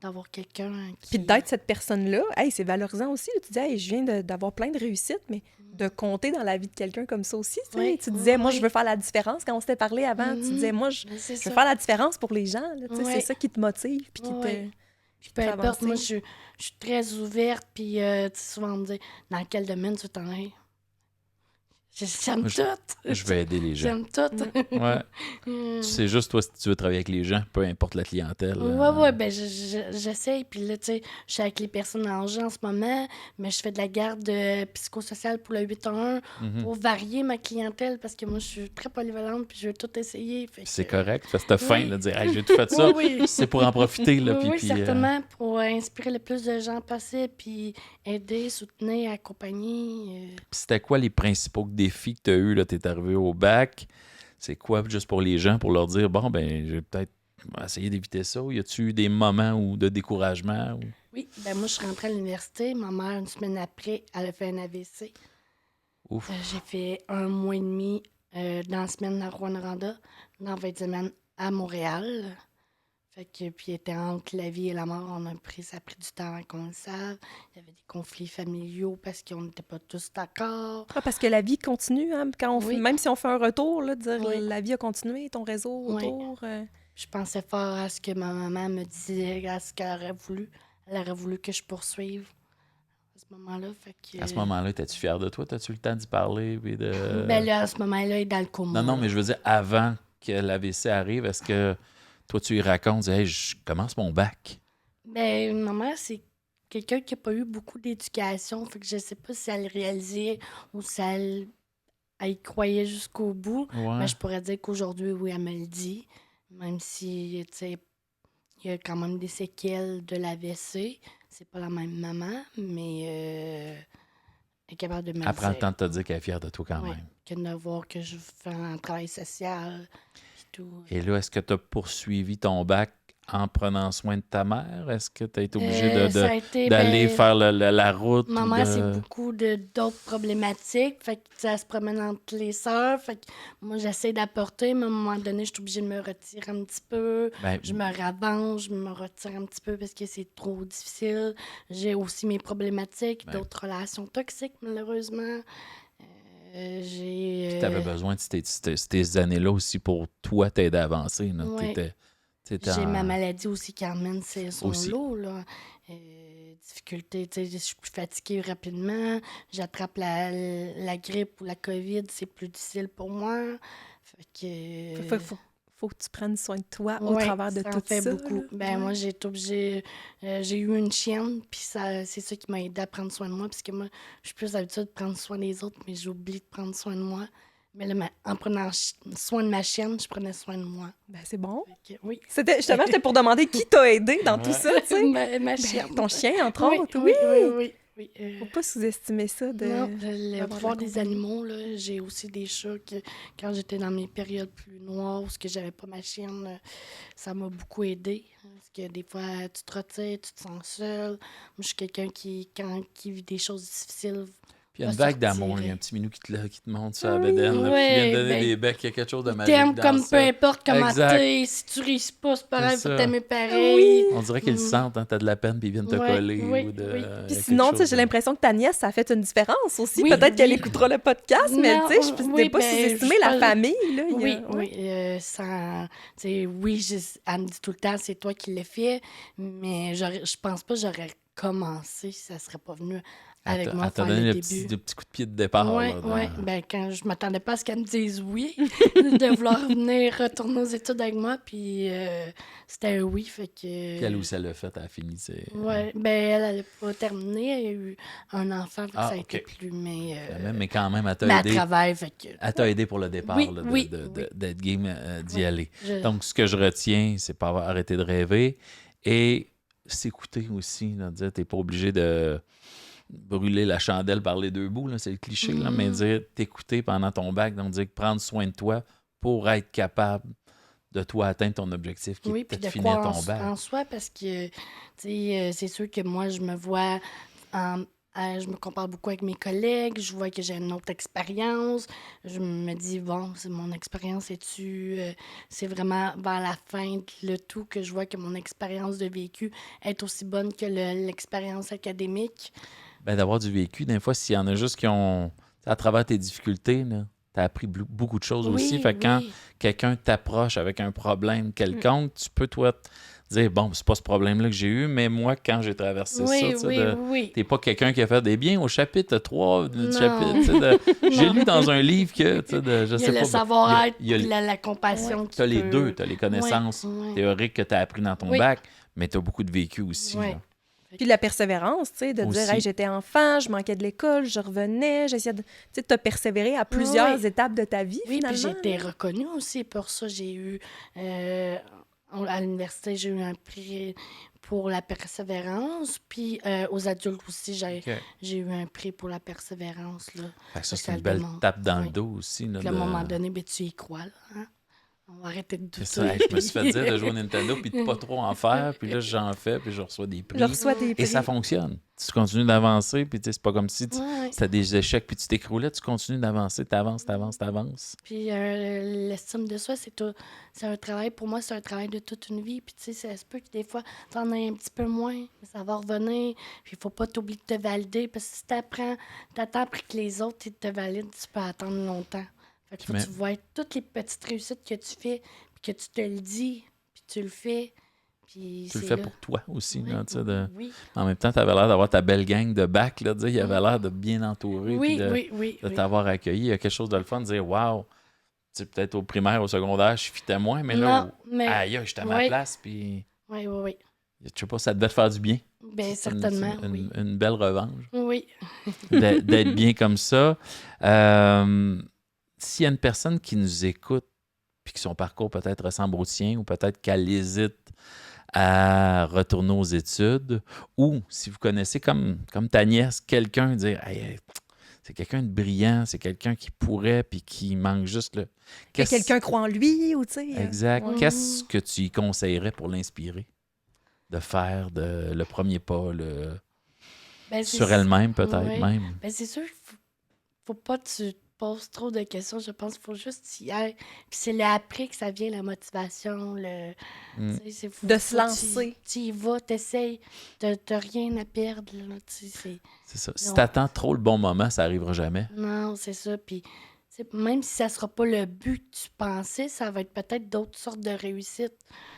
d'avoir quelqu'un qui... Puis d'être cette personne-là, hey, c'est valorisant aussi. là. Tu dis, hey, je viens d'avoir plein de réussites, mais de compter dans la vie de quelqu'un comme ça aussi. Tu sais. Oui, Tu disais, moi, oui. je veux faire la différence. Quand on s'était parlé avant, tu Mhm. disais, moi, je Ben, c'est veux ça. faire la différence pour les gens. là. Tu sais, Ouais. C'est ça qui te motive. Puis qui te... Ouais. qui Peu te fait importe, moi, avancer. je suis très ouverte, puis tu sais, souvent, on me dit, dans quel domaine tu veux t'en aller? J'aime Moi, tout. Je vais aider les gens. J'aime tout. Ouais. Mm. Tu sais juste, toi, si tu veux travailler avec les gens, peu importe la clientèle. Ouais, ben j'essaye. Puis là, tu sais, je suis avec les personnes âgées en ce moment, mais je fais de la garde psychosociale pour le 8-1 Mhm. pour varier ma clientèle parce que moi, je suis très polyvalente puis je veux tout essayer. Fait C'est que- correct, parce que t'as faim Oui. de dire hey, j'ai tout fait ça. Oui, oui. C'est pour en profiter. Là, Oui, puis, certainement, pour inspirer le plus de gens possible, puis aider, soutenir, accompagner. Puis c'était quoi les principaux défis que tu as eus? Tu es arrivé au bac. C'est quoi, juste pour les gens, pour leur dire, bon, ben, je vais peut-être essayer d'éviter ça? Ou y a-tu eu des moments de découragement? Ou... Oui, ben moi, je suis rentrée à l'université. Ma mère, une semaine après, elle a fait un AVC. Ouf. J'ai fait 1 mois et demi dans la semaine à Rouyn-Noranda, dans 20 semaines à Montréal. Fait que, puis, était entre la vie et la mort. Ça a pris du temps qu'on le sache. Il y avait des conflits familiaux parce qu'on n'était pas tous d'accord. Ah, parce que la vie continue, hein, quand Oui. même si on fait un retour, là, de dire Oui. la vie a continué, ton réseau Oui. autour. Je pensais fort à ce que ma maman me disait, à ce qu'elle aurait voulu. Elle aurait voulu que je poursuive à ce moment-là. Fait que, À ce moment-là, étais-tu fier de toi? T'as-tu eu le temps d'y parler? Puis de... Ben là, à ce moment-là, il est dans le coma. Non, mais je veux dire, avant que l'AVC arrive, est-ce que toi, tu y racontes, hey, je commence mon bac? Ben, ma mère, c'est quelqu'un qui n'a pas eu beaucoup d'éducation. Fait que je sais pas si elle le réalisait ou si elle y croyait jusqu'au bout. Ouais. Mais je pourrais dire qu'aujourd'hui, oui, elle me le dit. Même si, tu sais, il y a quand même des séquelles de l'AVC. C'est pas la même maman, mais elle est capable de me le Elle prend le dire. temps de te dire qu'elle est fière de toi quand Ouais, même. que de voir que je fais un travail social puis tout. Et là, est-ce que tu as poursuivi ton bac en prenant soin de ta mère? Est-ce que tu as été obligé Ça a été, d'aller faire la route? ma ou mère, c'est de... beaucoup d'autres problématiques. Fait que, tu sais, elle se promène entre les sœurs. Fait que moi, j'essaie d'apporter, mais à un moment donné, je suis obligée de me retirer un petit peu. Ben, Je me ravance, je me retire un petit peu parce que c'est trop difficile. J'ai aussi mes problématiques, Ben. d'autres relations toxiques, malheureusement. J'ai... tu avais besoin de ces années-là aussi pour toi t'aider à avancer. Là. Ouais. T'étais J'ai en- ma maladie aussi qui emmène son Aussi. lot, là. Difficulté, tu sais, je suis plus fatiguée rapidement. J'attrape la grippe ou la COVID, c'est plus difficile pour moi. Fait que... Faut que tu prennes soin de toi au Ouais, travers de ça en tout fait ça. beaucoup. là. Ben, moi, j'ai été obligée... j'ai eu une chienne, puis c'est ça qui m'a aidé à prendre soin de moi, parce que moi, je suis plus habituée de prendre soin des autres, mais j'oublie de prendre soin de moi. Mais là, en prenant soin de ma chienne, je prenais soin de moi. Ben, c'est bon. Fait que, oui. J'étais pour demander qui t'a aidé dans tout Ouais. ça, tu sais. ma chienne. Ben, ton chien, entre Oui, autres, oui, oui. oui, oui. Faut pas sous-estimer ça. Non, le d'avoir de pouvoir la des compagnie. animaux, là, j'ai aussi des chats que quand j'étais dans mes périodes plus noires où que j'avais pas ma chienne, ça m'a beaucoup aidé. Parce que des fois, tu te retires, tu te sens seul. Moi, je suis quelqu'un qui vit des choses difficiles. Puis il y a une va vague d'amour, sortir. il y a un petit minou qui te monte sur la bédaine, là, puis Ouais, il vient de donner ben, des becs, il y a quelque chose de Il magique t'aime dans comme ça. peu importe comment Exact. t'es. Si tu réussis pas, c'est pareil, C'est faut ça. t'aimer pareil. On dirait qu'ils le sentent, hein, t'as de la peine, puis ils viennent te Ouais, coller. oui, ou de, oui. il y a Puis quelque sinon, tu sais, chose j'ai de- l'impression que ta nièce, ça a fait une différence aussi. Oui, Peut-être qu'elle oui. écoutera le podcast, mais Non, tu sais, je oui, ne pas ben, sous-estimer je la parle- famille. Là, il y a- Oui, ouais. oui. Tu sais, oui, elle me dit tout le temps, c'est toi qui l'as fait, mais je pense pas que j'aurais commencé si ça serait pas venu avec moi Elle t'a faire donné le le début. petit coup de pied de départ. Oui, là, dans- oui. Ben, quand je m'attendais pas à ce qu'elle me dise oui, de vouloir venir retourner aux études avec moi, puis c'était un oui, fait que... Puis elle aussi, elle l'a fait, elle a fini. Ouais, ben elle n'a pas terminé, elle a eu un enfant, fait que Ah, ça a été ok. plus, mais Mais quand même, elle t'a mais elle aidé. travaille, fait que... Elle t'a aidé pour le départ, Oui, là, oui, d'être game, d'y Oui. aller. Je- Donc, ce que je retiens, c'est pas avoir arrêté de rêver et s'écouter aussi. Là, dire, t'es pas obligé de brûler la chandelle par les deux bouts, là, c'est le cliché, là, mais dire t'écouter pendant ton bac, donc dire prendre soin de toi pour être capable de toi atteindre ton objectif qui Oui, est puis peut-être de finir croire ton bac. en soi, parce que, tu sais, c'est sûr que moi, je me vois, je me compare beaucoup avec mes collègues, je vois que j'ai une autre expérience, je me dis, bon, c'est mon expérience, c'est vraiment vers la fin de le tout que je vois que mon expérience de vécu est aussi bonne que l'expérience académique. Ben, d'avoir du vécu, des fois, s'il y en a juste qui ont, à travers tes difficultés, tu as appris beaucoup de choses aussi. Fait que quand quelqu'un t'approche avec un problème quelconque, tu peux, toi, dire, bon, c'est pas ce problème-là que j'ai eu, mais moi, quand j'ai traversé ça, tu sais, oui. t'es pas quelqu'un qui a fait des biens au chapitre 3 du Non. chapitre. Tu sais, j'ai lu dans un livre que, tu sais, je Il y sais a pas. le savoir-être, il y a- puis la compassion qui T'as les peut- deux, t'as les connaissances Ouais. théoriques que t'as appris dans ton Oui. bac, mais t'as beaucoup de vécu aussi. Ouais. là. Puis la persévérance, tu sais, de Aussi. dire, hey, j'étais enfant, je manquais de l'école, je revenais, j'essayais de. Tu sais, t'as persévéré à plusieurs Oui. étapes de ta vie, Oui, puis finalement. j'ai été reconnue aussi pour ça. J'ai eu, à l'université, j'ai eu un prix pour la persévérance. Puis aux adultes aussi, OK. j'ai eu un prix pour la persévérance. Là. Fait que ça, Ça c'est une le belle demande. tape dans le Oui. dos aussi. Là, Puis à un de- moment donné, ben, tu y crois. Là, hein? On va arrêter de douter. C'est ça, hey, je me suis fait dire de jouer au Nintendo puis de pas trop en faire, puis là j'en fais, puis je reçois des prix. Je reçois des prix. Et ça fonctionne. Tu continues d'avancer, puis tu sais, c'est pas comme si tu Ouais. as des échecs, puis tu t'écroulais, tu continues d'avancer, t'avances. Puis l'estime de soi, c'est un travail, pour moi, c'est un travail de toute une vie. Puis tu sais, ça se peut que des fois, t'en aies un petit peu moins, mais ça va revenir. Puis il faut pas t'oublier de te valider, parce que si t'attends après que les autres ils te valident, tu peux attendre longtemps. Fait que faut que tu vois toutes les petites réussites que tu fais, puis que tu te le dis, puis tu le fais. Puis Tu le c'est fais là. pour toi aussi. Oui, Là, tu sais, de... oui. En même temps, tu avais l'air d'avoir ta belle gang de bac, là, il avait l'air de bien entouré, Oui, puis oui. de t'avoir accueilli. Il y a quelque chose de le fun de dire, waouh, tu sais, peut-être au primaire, au secondaire, je fitais moins, mais là, Non, mais... aïe, j'étais à ma Oui. place, puis Oui. je sais pas, ça devait te faire du bien. Bien, C'est certainement, oui. une belle revanche Oui. d'être bien comme ça. S'il y a une personne qui nous écoute puis que son parcours peut-être ressemble au tien ou peut-être qu'elle hésite à retourner aux études, ou si vous connaissez comme ta nièce, quelqu'un dire hey, c'est quelqu'un de brillant, c'est quelqu'un qui pourrait puis qui manque juste le... Que quelqu'un croit en lui ou tu sais. Exact. Ouais. Qu'est-ce que tu y conseillerais pour l'inspirer de faire le premier pas Ben, sur elle-même peut-être oui. même? Ben, c'est sûr qu'il faut pas que tu te poses trop de questions. Je pense qu'il faut juste y aller. Puis c'est là après que ça vient la motivation. Mm. Tu sais, De se lancer. Tu y vas, t'essayes. T'as rien à perdre. Là, tu sais, C'est ça. Si Non. t'attends trop le bon moment, ça arrivera jamais. Non, c'est ça. Puis tu sais, même si ça sera pas le but que tu pensais, ça va être peut-être d'autres sortes de réussites.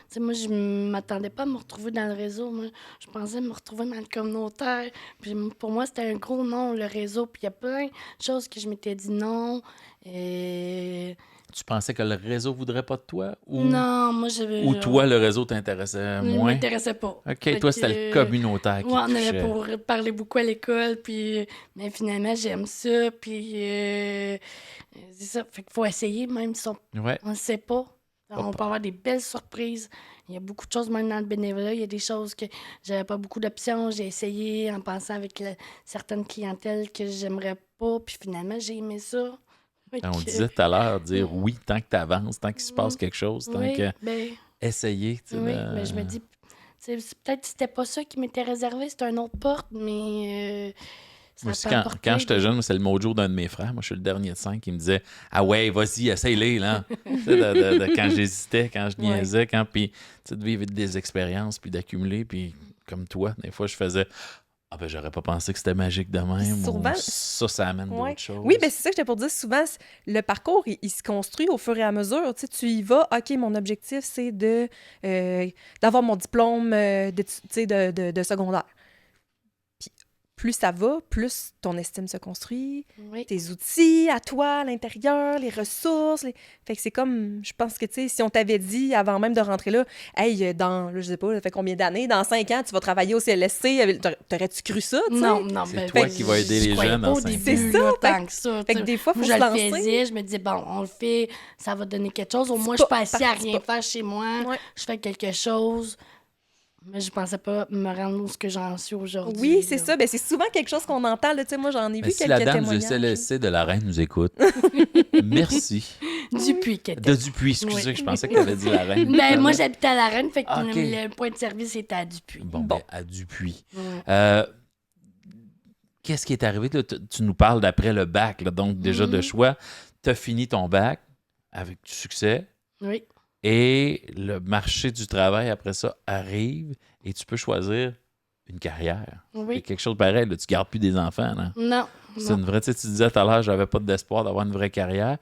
Tu sais, moi, je m'attendais pas à me retrouver dans le réseau. Moi, je pensais me retrouver dans le communautaire. Puis pour moi, c'était un gros non, le réseau. Puis il y a plein de choses que je m'étais dit non. Et... Tu pensais que le réseau voudrait pas de toi? Non, moi, Ou toi, le réseau t'intéressait ne moins? m'intéressait pas. OK, Fait toi, que, c'était le communautaire qui ouais, on te avait touchait. pour parler beaucoup à l'école, puis mais finalement, j'aime ça, puis c'est ça. Fait qu'il faut essayer, même si Ouais. on ne sait pas. On Hop. peut avoir des belles surprises. Il y a beaucoup de choses, même dans le bénévolat. Il y a des choses que j'avais pas beaucoup d'options. J'ai essayé en pensant avec certaines clientèles que j'aimerais pas, puis finalement, j'ai aimé ça. Fait On que- disait tout à l'heure, dire oui tant que tu avances, tant qu'il se passe quelque chose, tant oui, que ben, essayer. Tu sais, oui, mais je me dis, peut-être que c'était pas ça qui m'était réservé, c'était une autre porte, mais ça moi a aussi, pas quand apporté j'étais jeune, c'est le mojo d'un de mes frères. Moi, je suis le dernier de 5 qui me disait ah ouais, vas-y, essaye-les. Là. Tu sais, quand j'hésitais, quand je niaisais, puis tu sais, de vivre des expériences, puis d'accumuler. Puis comme toi, des fois, je faisais ah ben, j'aurais pas pensé que c'était magique de même. Souvent- Ou ça amène Ouais. d'autres choses. Oui, ben c'est ça que j'étais pour dire. Souvent, le parcours, il se construit au fur et à mesure. Tu sais, tu y vas, OK, mon objectif, c'est d'avoir mon diplôme tu sais, de secondaire. Puis plus ça va, plus ton estime se construit, Oui. tes outils à toi, à l'intérieur, les ressources. Fait que c'est comme, je pense que, tu sais, si on t'avait dit avant même de rentrer là, hey, je sais pas, ça fait combien d'années, dans 5 ans, tu vas travailler au CLSC, t'aurais-tu cru ça, tu sais? Non, C'est ben, toi ben, qui vas aider je les croyais jeunes pas en au 5 ans. début, C'est ça, là, fait tant que ça. Fait que des fois, Moi, faut je se le lancer. faisais, je me disais, bon, on le fait, ça va donner quelque chose. Au moins, je pas suis pas assis à parti rien pas. faire chez moi. Ouais. Je fais quelque chose. Mais je pensais pas me rendre où ce que j'en suis aujourd'hui. Oui, c'est là. ça. Ben, c'est souvent quelque chose qu'on entend. Là. Tu sais, moi, j'en ai Mais vu si quelques la dame du témoignages. CLSC de la Reine nous écoute, merci. Dupuis, qui De était. Dupuis, excusez, Oui. je pensais qu'elle avait dit la Reine. Ben, moi, j'habitais à la Reine, fait que Ah, ok. le point de service était à Dupuis. Bon, Bon. ben, à Dupuis. Ouais. Qu'est-ce qui est arrivé? Là, tu nous parles d'après le bac, là, donc déjà de choix. Tu as fini ton bac avec du succès Oui. et le marché du travail après ça arrive et tu peux choisir une carrière. C'est Oui. quelque chose de pareil, là, tu ne gardes plus des enfants. Là. Non. C'est une vraie, tu sais, tu disais tout à l'heure, j'avais pas d'espoir d'avoir une vraie carrière.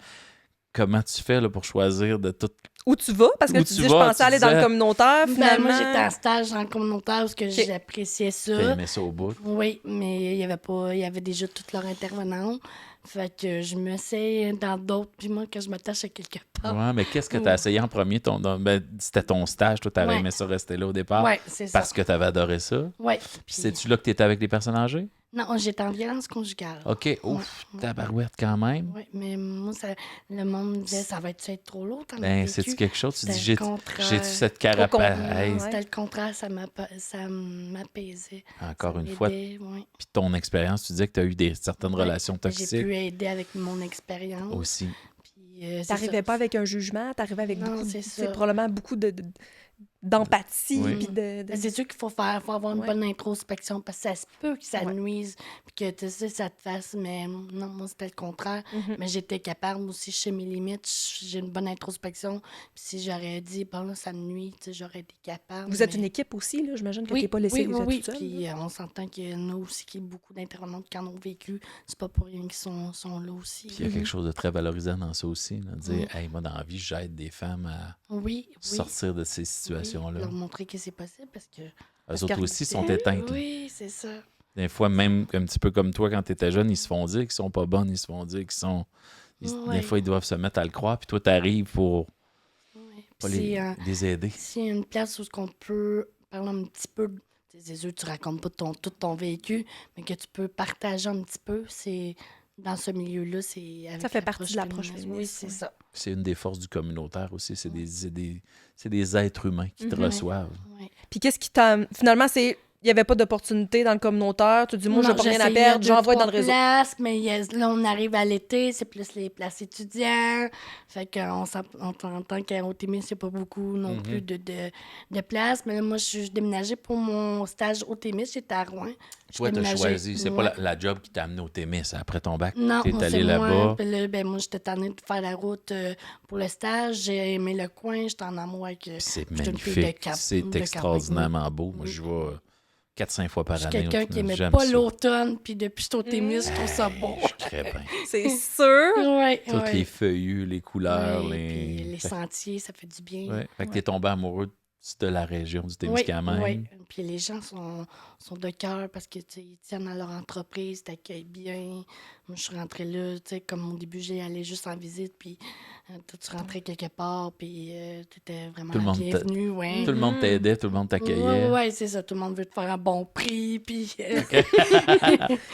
Comment tu fais là, pour choisir de tout? Où tu vas? Parce que Où tu tu dis, vas, je pensais tu aller dans le disais- communautaire, Ben, finalement. moi, j'étais en stage dans le communautaire parce que j'appréciais T'as ça. aimé ça au bout? Oui, mais il y avait déjà tous leurs intervenants. Fait que je me sais dans d'autres, puis moi, quand je m'attache à quelque part. Ouais, mais qu'est-ce que tu as essayé en premier? Ben, c'était ton stage, toi, tu avais Ouais. aimé ça rester là au départ Oui, c'est ça. parce que tu avais adoré ça. Oui. Puis c'est-tu là que tu étais avec les personnes âgées? Non, j'étais en violence conjugale. OK, ouf, Ouais. tabarouette quand même. Oui, mais moi, le monde me disait, ça va être trop lourd, t'en as Ben, vécu. c'est-tu quelque chose? Tu dis, C'était le contraire. j'ai-tu cette Trop carapace? con- Hey, Ouais. C'était le contraire, ça m'apaisait. encore Ça une fois, m'aidait, oui. puis ton expérience, tu disais que tu as eu certaines Ouais. relations J'ai toxiques pu aider avec mon expérience. aussi. Puis, c'est T'arrivais ça. pas avec un jugement, t'arrivais avec Non, beaucoup, c'est tu sais, ça. probablement beaucoup d'empathie. Oui. Puis Mais c'est sûr qu'il faut avoir une Ouais. bonne introspection parce que ça se peut que ça Ouais. nuise puis que tu sais, ça te fasse. Mais non, moi, c'était le contraire. Mhm. Mais j'étais capable aussi, chez mes limites, j'ai une bonne introspection. Puis si j'aurais dit, bon, là, ça me nuit, tu sais, j'aurais été capable. Vous êtes mais- une équipe aussi, là. J'imagine que Oui, t'es pas laissé oui. toute seule. Puis on s'entend qu'il y en a aussi qui beaucoup d'intervenants qui en ont vécu. C'est pas pour rien qu'ils sont là aussi. Puis il y a quelque chose de très valorisant dans ça aussi. Là, de dire, Mhm. hey, moi, dans la vie, j'aide des femmes à Oui, oui. sortir de ces Oui, situations-là. leur montrer que c'est possible parce que... Eux autres que- aussi sont éteintes. là. Oui, c'est ça. Des fois, même un petit peu comme toi, quand tu étais jeune, ils se font dire qu'ils sont pas bonnes, ils se font dire qu'ils sont. Ouais. Des fois, ils doivent se mettre à le croire, puis toi, tu arrives pour Oui. pas Puis les aider. s'il y a une place où on peut parler un petit peu, C'est sûr, tu racontes pas tout ton vécu, mais que tu peux partager un petit peu, c'est dans ce milieu-là, c'est avec Ça fait partie de l'approche féministe. Oui, féministe, c'est ouais. ça. C'est une des forces du communautaire aussi. C'est des êtres humains qui te reçoivent. Ouais. Puis qu'est-ce qui t'a... Finalement, il n'y avait pas d'opportunité dans le communautaire. Tu te dis, moi, je n'ai pas rien à perdre, j'envoie dans le réseau. Places, mais là, on arrive à l'été, c'est plus les places étudiants. Fait qu'on entend qu'à Otémis, il n'y a pas beaucoup non plus de places. Mais là, moi, je suis déménagée pour mon stage Otémis, j'étais à Rouen. Toi, tu as choisi. C'est pas la job qui t'a amené au Témis après ton bac. Non, Tu es moi, allé c'est là-bas. moi. Puis là, ben, moi, j'étais tannée de faire la route pour le stage. J'ai aimé le coin, j'étais en amour avec... C'est j'étais une fille de magnifique. cap- C'est de extraordinairement beau. Moi, Oui. je vais 4-5 fois par Je suis année. quelqu'un qui n'aimait J'aime pas ça. l'automne, puis depuis que je suis au Témis, je trouve ça beau. Je crée bien. C'est sûr. Ouais, Toutes ouais. les feuillus, les couleurs, Ouais, les... puis les sentiers, ça fait du bien. Ouais. Fait que t'es tombé amoureux de la région du Oui, Témiscamingue. oui. Puis les gens sont de cœur parce que ils tiennent à leur entreprise, t'accueillent bien. Moi, je suis rentrée là, tu sais, comme au début, j'y allais juste en visite, puis toi, tu rentrais quelque part, puis t'étais vraiment Tout le monde bienvenue, ouais. Tout le monde t'aidait, tout le monde t'accueillait. Ouais, c'est ça. Tout le monde veut te faire un bon prix, puis...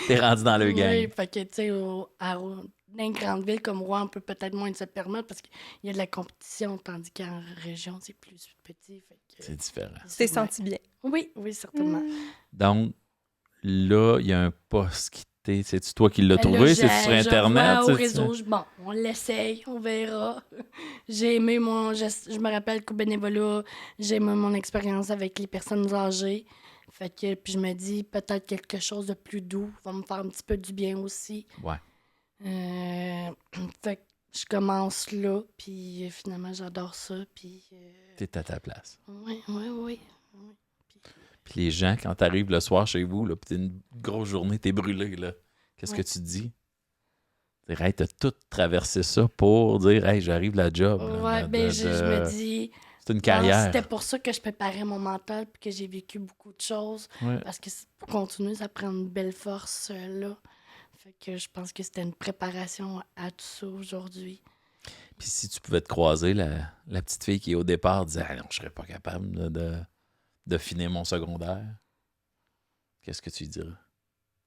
T'es rendu dans le gang. Oui, fait que, tu sais, dans une grande ville comme Rouen, on peut peut-être moins se permettre parce qu'il y a de la compétition, tandis qu'en région, c'est plus petit. Fait que, C'est différent. Tu t'es ouais. senti bien. Oui, certainement. Donc, là, il y a un poste qui t'est... C'est-tu toi qui l'as Ben trouvé? là, C'est-tu sur Internet? Au c'est-tu- réseau, bon, on l'essaye, on verra. J'ai aimé je me rappelle qu'au bénévolat, j'ai aimé mon expérience avec les personnes âgées. Fait que, puis je me dis, peut-être quelque chose de plus doux va me faire un petit peu du bien aussi. Ouais. Fait que je commence là, puis finalement, j'adore ça, puis... T'es à ta place. Oui. Puis les gens, quand t'arrives le soir chez vous, là, puis t'es une grosse journée, t'es brûlé, là. Qu'est-ce que tu te dis? Dire, hey, t'as tout traversé ça pour dire, hey, j'arrive la job. là, Ouais, je me dis... C'est une Ah, carrière. c'était pour ça que je préparais mon mental puis que j'ai vécu beaucoup de choses. Ouais. Parce que pour continuer, ça prend une belle force là. Fait que je pense que c'était une préparation à tout ça aujourd'hui. Puis si tu pouvais te croiser, la petite fille qui, au départ, disait, ah non, je serais pas capable là, de finir mon secondaire, qu'est-ce que tu lui dirais?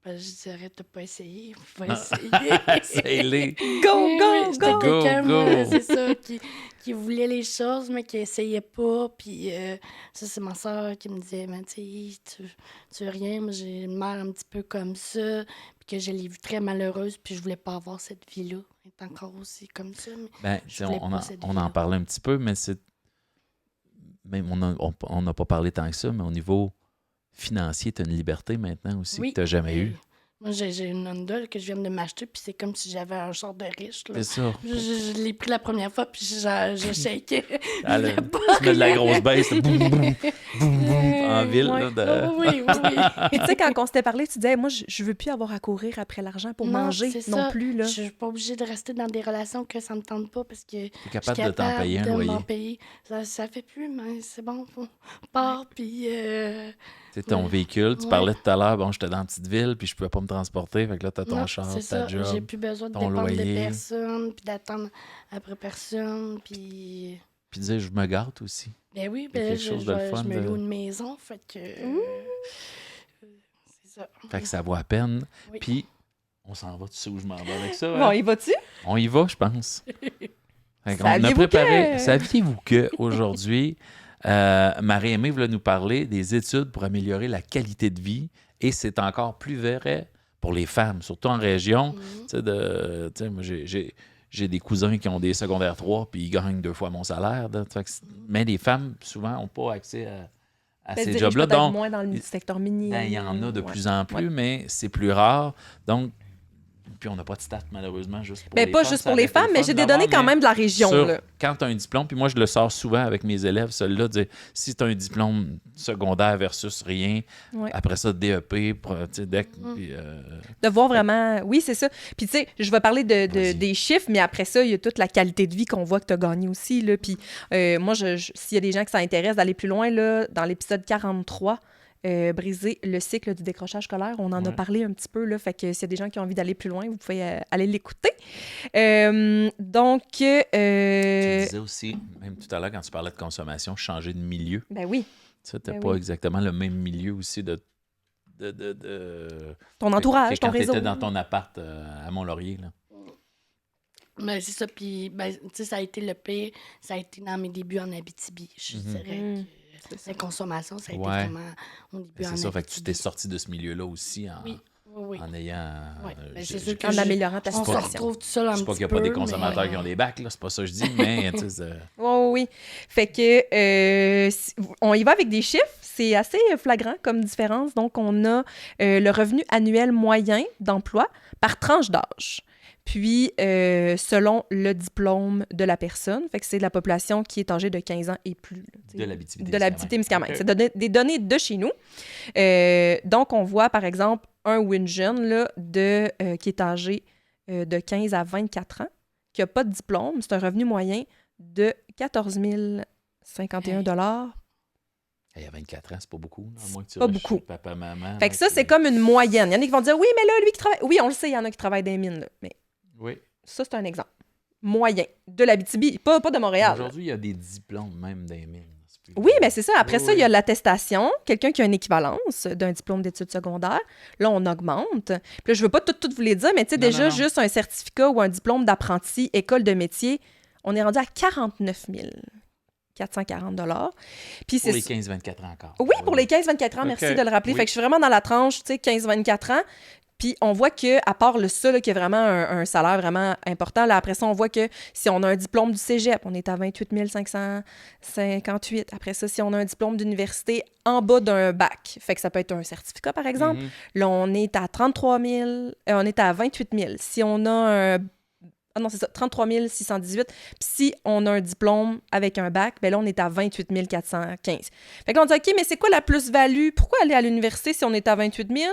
Ben, je dirais, t'as pas essayé. Faut Non. essayer. Essaye-les. Go, Oui, go, j'étais go! quelqu'un, Go, moi, go. c'est ça, qui voulait les choses, mais qui essayait pas. Puis ça, c'est ma soeur qui me disait, mais tu veux rien. Moi, j'ai une mère un petit peu comme ça, puis que je l'ai vue très malheureuse, puis je voulais pas avoir cette vie-là. Elle est encore aussi comme ça. Mais Ben, je tu sais, voulais on pas cette en vie-là. parlait un petit peu, mais c'est. Même on n'a pas parlé tant que ça, mais au niveau financier, tu as une liberté maintenant aussi que tu n'as jamais eue. Moi, j'ai une Honda là, que je viens de m'acheter, puis c'est comme si j'avais un genre de riche. Là. C'est ça. Je l'ai pris la première fois, puis je shakeais. Ah, là, tu mets de la grosse baisse, là, boum, boum, boum, boum, en ville. Ouais. Là, Oui. Puis tu sais, quand on s'était parlé, tu disais, moi, je veux plus avoir à courir après l'argent pour Non, manger c'est non ça. plus. Là. Je suis pas obligée de rester dans des relations que ça me tente pas parce que Tu es je suis capable de t'en payer un de loyer. m'en payer. Ça fait plus, mais c'est bon. On part, puis... Tu sais, ton véhicule, tu Ouais. parlais tout à l'heure, bon, j'étais dans une petite ville, puis je pouvais pas me transporter, fait que là, tu as ton non, char, c'est ta ça. job. J'ai plus besoin de ton dépendre loyer. de personne, puis d'attendre après personne, puis... Puis dire, je me gâte aussi. Ben oui, Il y a ben là, quelque chose de le fun je me de- loue une maison, fait que... c'est ça. Fait que ça vaut à peine. Oui. Puis, on s'en va, tu sais où je m'en vais avec ça. Bon, hein? y vas-tu? On y va, je pense. Fait qu'on a Saviez-vous préparé. que- Saviez-vous qu'aujourd'hui, Marie-Aimée voulait nous parler des études pour améliorer la qualité de vie et c'est encore plus vrai pour les femmes, surtout en région. Tu sais, moi, j'ai des cousins qui ont des secondaires 3 puis ils gagnent 2 fois mon salaire. Là. Fait que mais les femmes, souvent, n'ont pas accès à Ben, se ces dirige jobs-là. peut-être Donc, moins dans le secteur minier. ben, il y en a de Ouais. plus en plus, Ouais. mais c'est plus rare. Donc, puis on n'a pas de stats, malheureusement, juste pour Ben, les pas femmes. juste Ça pour les aurait été femmes, le mais fun j'ai des d'avoir, données quand mais même de la région. sur- Là. Quand tu as un diplôme, puis moi, je le sors souvent avec mes élèves, celui-là, dire, si tu as un diplôme secondaire versus rien, Ouais. après ça, DEP, tu sais, DEC, puis, De voir vraiment... Oui, c'est ça. Puis, tu sais, je vais parler Vas-y. des chiffres, mais après ça, il y a toute la qualité de vie qu'on voit que tu as gagné aussi. Là. Puis, moi, s'il y a des gens qui s'intéressent d'aller plus loin, là, dans l'épisode 43, briser le cycle du décrochage scolaire. On en a parlé un petit peu, là, fait que s'il y a des gens qui ont envie d'aller plus loin, vous pouvez aller l'écouter. Donc... Tu disais aussi, même tout à l'heure, quand tu parlais de consommation, changer de milieu. Ben oui. Tu n'as pas exactement le même milieu aussi de ton entourage, ton quand réseau. Quand tu étais dans ton appart à Mont-Laurier, là. Ben, c'est ça. Puis, ben, tu sais, ça a été le pire. Ça a été dans mes débuts en Abitibi. Je dirais que la consommation, ça a été vraiment au début en Abitibi. C'est ça, fait que tu t'es sorti de ce milieu-là aussi en ayant... c'est sûr en améliorant ta situation. On se retrouve tout seul un petit peu. C'est pas qu'il n'y a pas des consommateurs qui ont des bacs, là, c'est pas ça que je dis, mais... Oui. Fait que on y va avec des chiffres. C'est assez flagrant comme différence. Donc, on a le revenu annuel moyen d'emploi par tranche d'âge. Puis, selon le diplôme de la personne, fait que c'est la population qui est âgée de 15 ans et plus. De l'Abitibi-Témiscamingue. De l'Abitibi-Témiscamingue. Okay. C'est des données de chez nous. Donc, on voit, par exemple, un ou une jeune là, qui est âgé de 15 à 24 ans, qui n'a pas de diplôme. C'est un revenu moyen de 14 051 $. Il y a 24 ans, c'est pas beaucoup. À moins que tu pas beaucoup. Papa, maman. Fait que ça, c'est comme une moyenne. Il y en a qui vont dire, oui, mais là, lui qui travaille... Oui, on le sait, il y en a qui travaillent dans les mines, là. Mais oui. Ça, c'est un exemple. Moyen. De l'Abitibi, pas de Montréal. Aujourd'hui, il y a des diplômes même dans les mines. Oui, mais c'est ça. Après ça, il y a l'attestation. Quelqu'un qui a une équivalence d'un diplôme d'études secondaires. Là, on augmente. Puis là, je veux pas tout vous les dire, mais tu sais, déjà, juste un certificat ou un diplôme d'apprenti, école de métier, on est rendu à 49 440 $. Puis pour les 15-24 ans encore. Oui, pour les 15-24 ans, merci de le rappeler. Fait que je suis vraiment dans la tranche, tu sais, 15-24 ans. Puis on voit qu'à part le ça, qu'il y a vraiment un salaire vraiment important, là, après ça, on voit que si on a un diplôme du cégep, on est à 28 558. Après ça, si on a un diplôme d'université en bas d'un bac, fait que ça peut être un certificat, par exemple, là, on est à 33 000, on est à 28 000. Si on a un... Ah non, c'est ça, 33 618. Puis si on a un diplôme avec un bac, bien là, on est à 28 415. Fait qu'on dit, OK, mais c'est quoi la plus-value? Pourquoi aller à l'université si on est à 28 000?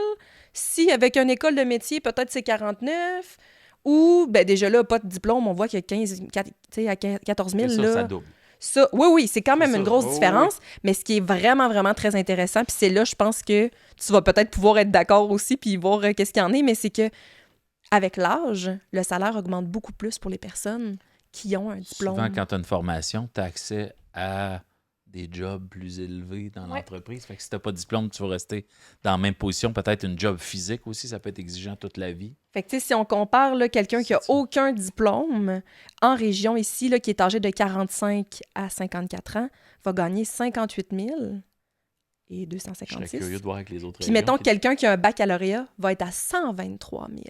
Si, avec une école de métier, peut-être c'est 49. Ou, bien déjà là, pas de diplôme, on voit qu'il y a 14 000. Ça double. Ça, oui, c'est quand même une grosse différence. Oui. Mais ce qui est vraiment, vraiment très intéressant, puis c'est là, je pense que tu vas peut-être pouvoir être d'accord aussi, puis voir qu'est-ce qu'il y en est, mais c'est que avec l'âge, le salaire augmente beaucoup plus pour les personnes qui ont un diplôme. Souvent, quand tu as une formation, tu as accès à des jobs plus élevés dans l'entreprise. Fait que si tu n'as pas de diplôme, tu vas rester dans la même position. Peut-être une job physique aussi, ça peut être exigeant toute la vie. Fait que tu sais, si on compare là, quelqu'un qui n'a aucun diplôme en région ici, là, qui est âgé de 45 à 54 ans, va gagner 58 000 et 256. Je serais curieux de voir avec les autres Puis mettons, quelqu'un qui a un baccalauréat va être à 123 000.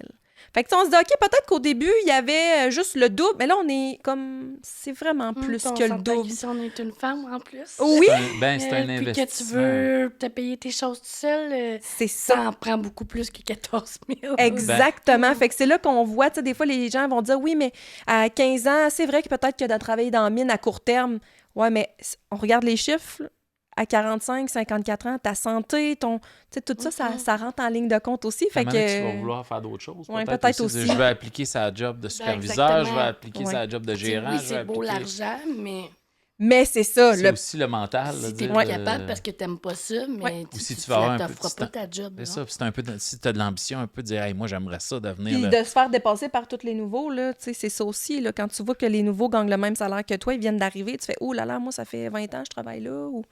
Fait que on se dit, OK, peut-être qu'au début, il y avait juste le double, mais là, on est comme... C'est vraiment plus que le double. Si on est une femme, en plus. Oui! C'est un investissement. Puis que tu veux te payer tes choses tout seul, c'est ça. en prend beaucoup plus que 14 000. Exactement. Fait que c'est là qu'on voit, tu sais, des fois, les gens vont dire, oui, mais à 15 ans, c'est vrai que peut-être que de travailler dans la mine à court terme, ouais, mais on regarde les chiffres, à 45, 54 ans, ta santé, tout ça, ça rentre en ligne de compte aussi. Fait que tu vas vouloir faire d'autres choses. Oui, peut-être aussi. Je vais appliquer sa job de superviseur, je vais appliquer sa job de gérant. Oui, c'est beau l'argent, mais c'est ça. C'est aussi le mental. Si t'es pas capable parce que t'aimes pas ça, mais tu vas t'offres pas ta job. C'est ça. C'est un peu, si t'as de l'ambition, un peu de dire, hey, moi, j'aimerais ça devenir... Puis de se faire dépasser par tous les nouveaux, là, tu sais, c'est ça aussi. Là, quand tu vois que les nouveaux gagnent le même salaire que toi, ils viennent d'arriver, tu fais, oh là là, moi, ça fait 20 ans que je travaille là. Ou...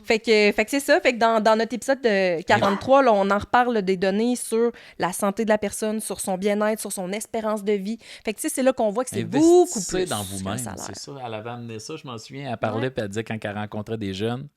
Fait que c'est ça. Fait que dans notre épisode de 43, là, on en reparle des données sur la santé de la personne, sur son bien-être, sur son espérance de vie. Fait que c'est là qu'on voit que c'est beaucoup plus dans vous-même, c'est ça. Elle avait amené ça, je m'en souviens. Elle parlait, puis elle disait quand elle rencontrait des jeunes,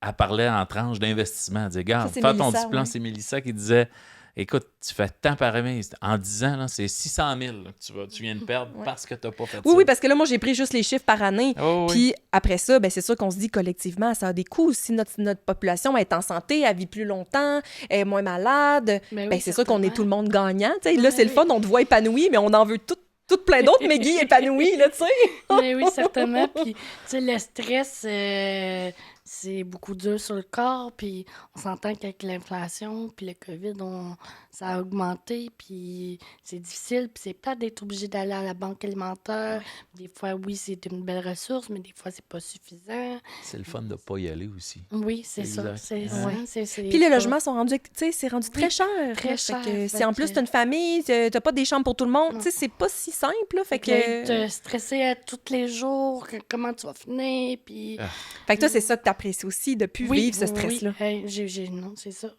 elle parlait en tranche d'investissement. Elle disait, regarde, fais ton diplôme, c'est Mélissa qui disait, écoute, tu fais tant par année. En 10 ans, là, c'est 600 000 que tu viens de perdre parce que tu n'as pas fait ça. Oui, parce que là, moi, j'ai pris juste les chiffres par année. Puis après ça, ben, c'est sûr qu'on se dit collectivement, ça a des coûts. Si notre population est en santé, elle vit plus longtemps, elle est moins malade, c'est sûr qu'on est tout le monde gagnant. Là, c'est le fun, on te voit épanoui, mais on en veut tout plein d'autres Meggy épanouies, là, tu sais. Mais oui, certainement. Puis, tu sais, le stress, c'est beaucoup dur sur le corps. Puis on s'entend qu'avec l'inflation, puis le COVID, ça a augmenté. Puis c'est difficile. Puis c'est pas d'être obligé d'aller à la banque alimentaire. Des fois, oui, c'est une belle ressource, mais des fois, c'est pas suffisant. C'est le fun de ne pas y aller aussi. Oui, c'est Exact. ça. C'est Puis les pas- logements sont rendus, tu sais, c'est rendu très cher. très Fait cher, que fait si en plus que- t'as une famille, t'as pas des chambres pour tout le monde, Non. tu sais, c'est pas si simple, là. Fait Fait que... te stresser à tous les jours, comment tu vas finir, puis... Fait que toi, c'est ça que t'apprécies aussi, de plus vivre ce stress-là. Oui. Hey, non, c'est ça.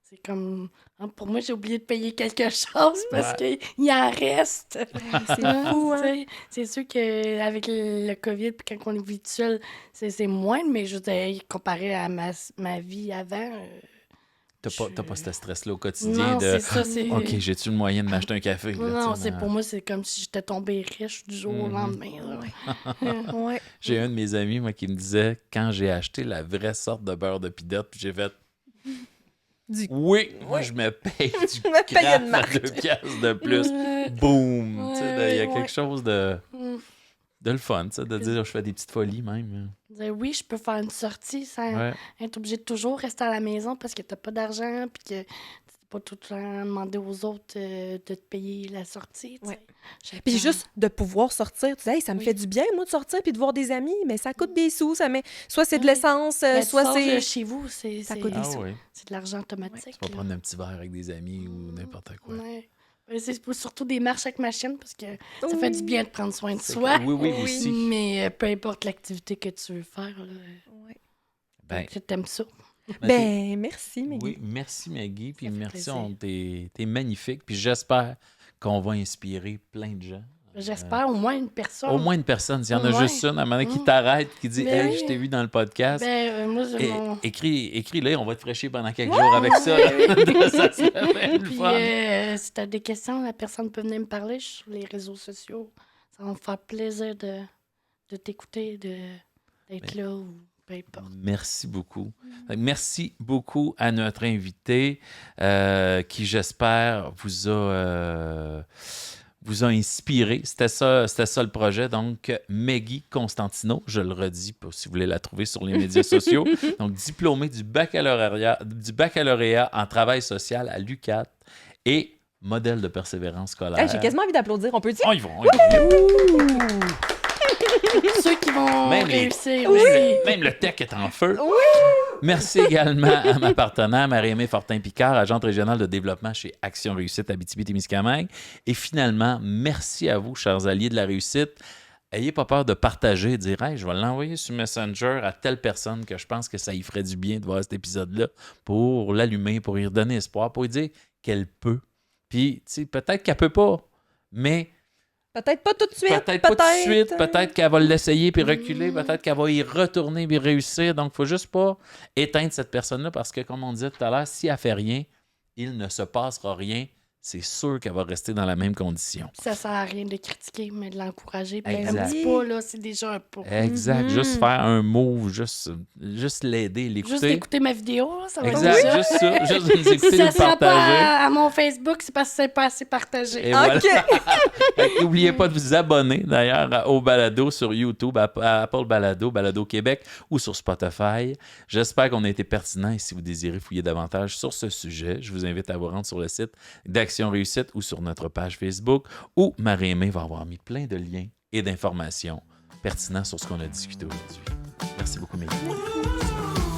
C'est comme... pour moi, j'ai oublié de payer quelque chose parce qu'il en reste. C'est fou, hein? Tu sais, c'est sûr qu'avec le COVID, puis quand on vit tout seul, c'est moins, mais je veux dire, comparé à ma vie avant... T'as pas ce stress-là au quotidien non, de c'est ça, c'est... OK, j'ai-tu le moyen de m'acheter un café? Là, Non, tu sais, pour moi, c'est comme si j'étais tombée riche du jour au lendemain. Là. Ouais. J'ai un de mes amis, moi, qui me disait quand j'ai acheté la vraie sorte de beurre de pinot, puis j'ai fait oui, moi, je me paye du me paye craft une à marque. 2 piastres de plus. Boum! Tu sais, il y a quelque chose de le fun, ça, de dire je fais des petites folies même. Dire, oui, je peux faire une sortie sans Ouais. être obligé de toujours rester à la maison parce que t'as pas d'argent puis que tu peux pas tout le temps demander aux autres de te payer la sortie. Tu sais. Ouais. Chacun- Puis juste de pouvoir sortir, tu sais, hey, ça me Oui. fait du bien, moi, de sortir puis de voir des amis, mais ça coûte des sous, soit c'est de Oui. l'essence, Ben, tu soit sors de c'est... chez vous, c'est Ça coûte des Ah sous. oui. c'est de l'argent automatique. Tu vas là. prendre un petit verre avec des amis ou n'importe quoi. Ouais. Ben, c'est surtout des marches avec ma chienne parce que ça Oui. fait du bien de prendre soin de C'est soi. que- oui, Oui. aussi. Mais peu importe l'activité que tu veux faire, là, Ouais. Ben, que t'aimes ça. Ben, merci, Maggie. oui, merci Maggie, puis Ça fait merci, plaisir. t'es magnifique, puis j'espère qu'on va inspirer plein de gens. J'espère au moins une personne. Au moins une personne, s'il y en Au a moins. juste une, à un moment donné, qui t'arrête, qui dit Ben Hey, oui. je t'ai vu dans le podcast. Moi, j'ai Et- mon... écris-le, on va te fraîcher pendant quelques jours avec ça. là. Ça serait le Puis, fun. si t'as des questions, la personne peut venir me parler. Je suis sur les réseaux sociaux. Ça va me faire plaisir de t'écouter, d'être là ou peu importe. Merci beaucoup. Merci beaucoup à notre invité qui, j'espère, vous a inspiré. C'était ça le projet. Donc, Maggie Constantino, je le redis si vous voulez la trouver sur les médias sociaux. Donc, diplômée du baccalauréat en travail social à l'UQAT et modèle de persévérance scolaire. Hey, j'ai quasiment envie d'applaudir. On peut-tu? On y va, on y va. Ceux qui vont Même les- réussir aussi. Même le tech est en feu. Merci également à ma partenaire, Marie-Aimée Fortin-Picard, agente régionale de développement chez Action Réussite Abitibi-Témiscamingue. Et finalement, merci à vous, chers alliés de la réussite. Ayez pas peur de partager et de dire hey, je vais l'envoyer sur Messenger à telle personne que je pense que ça y ferait du bien de voir cet épisode-là pour l'allumer, pour lui redonner espoir, pour lui dire qu'elle peut. Puis, tu sais, peut-être qu'elle peut pas, mais Peut-être pas tout de suite. peut-être pas tout de suite, peut-être qu'elle va l'essayer puis reculer, peut-être qu'elle va y retourner puis réussir. Donc, il faut juste pas éteindre cette personne-là parce que, comme on disait tout à l'heure, si elle fait rien, il ne se passera rien. C'est sûr qu'elle va rester dans la même condition. Ça sert à rien de critiquer, mais de l'encourager. Puis un Exact. petit pas, là, c'est déjà un pas. Exact. Juste faire un move, juste l'aider, Juste l'écouter. d'écouter ma vidéo, là, ça va Exact, être ça. juste ça. Juste de nous Si écouter, ça nous ne sera partager. pas à mon Facebook, c'est parce que c'est pas assez partagé. Et voilà. OK. Fait que n'oubliez pas de vous abonner d'ailleurs au balado sur YouTube, à Apple Balado, Balado Québec ou sur Spotify. J'espère qu'on a été pertinent et si vous désirez fouiller davantage sur ce sujet, je vous invite à vous rendre sur le site d'Action Réussite ou sur notre page Facebook où Marie-Aimée va avoir mis plein de liens et d'informations pertinents sur ce qu'on a discuté aujourd'hui. Merci beaucoup, Mélanie.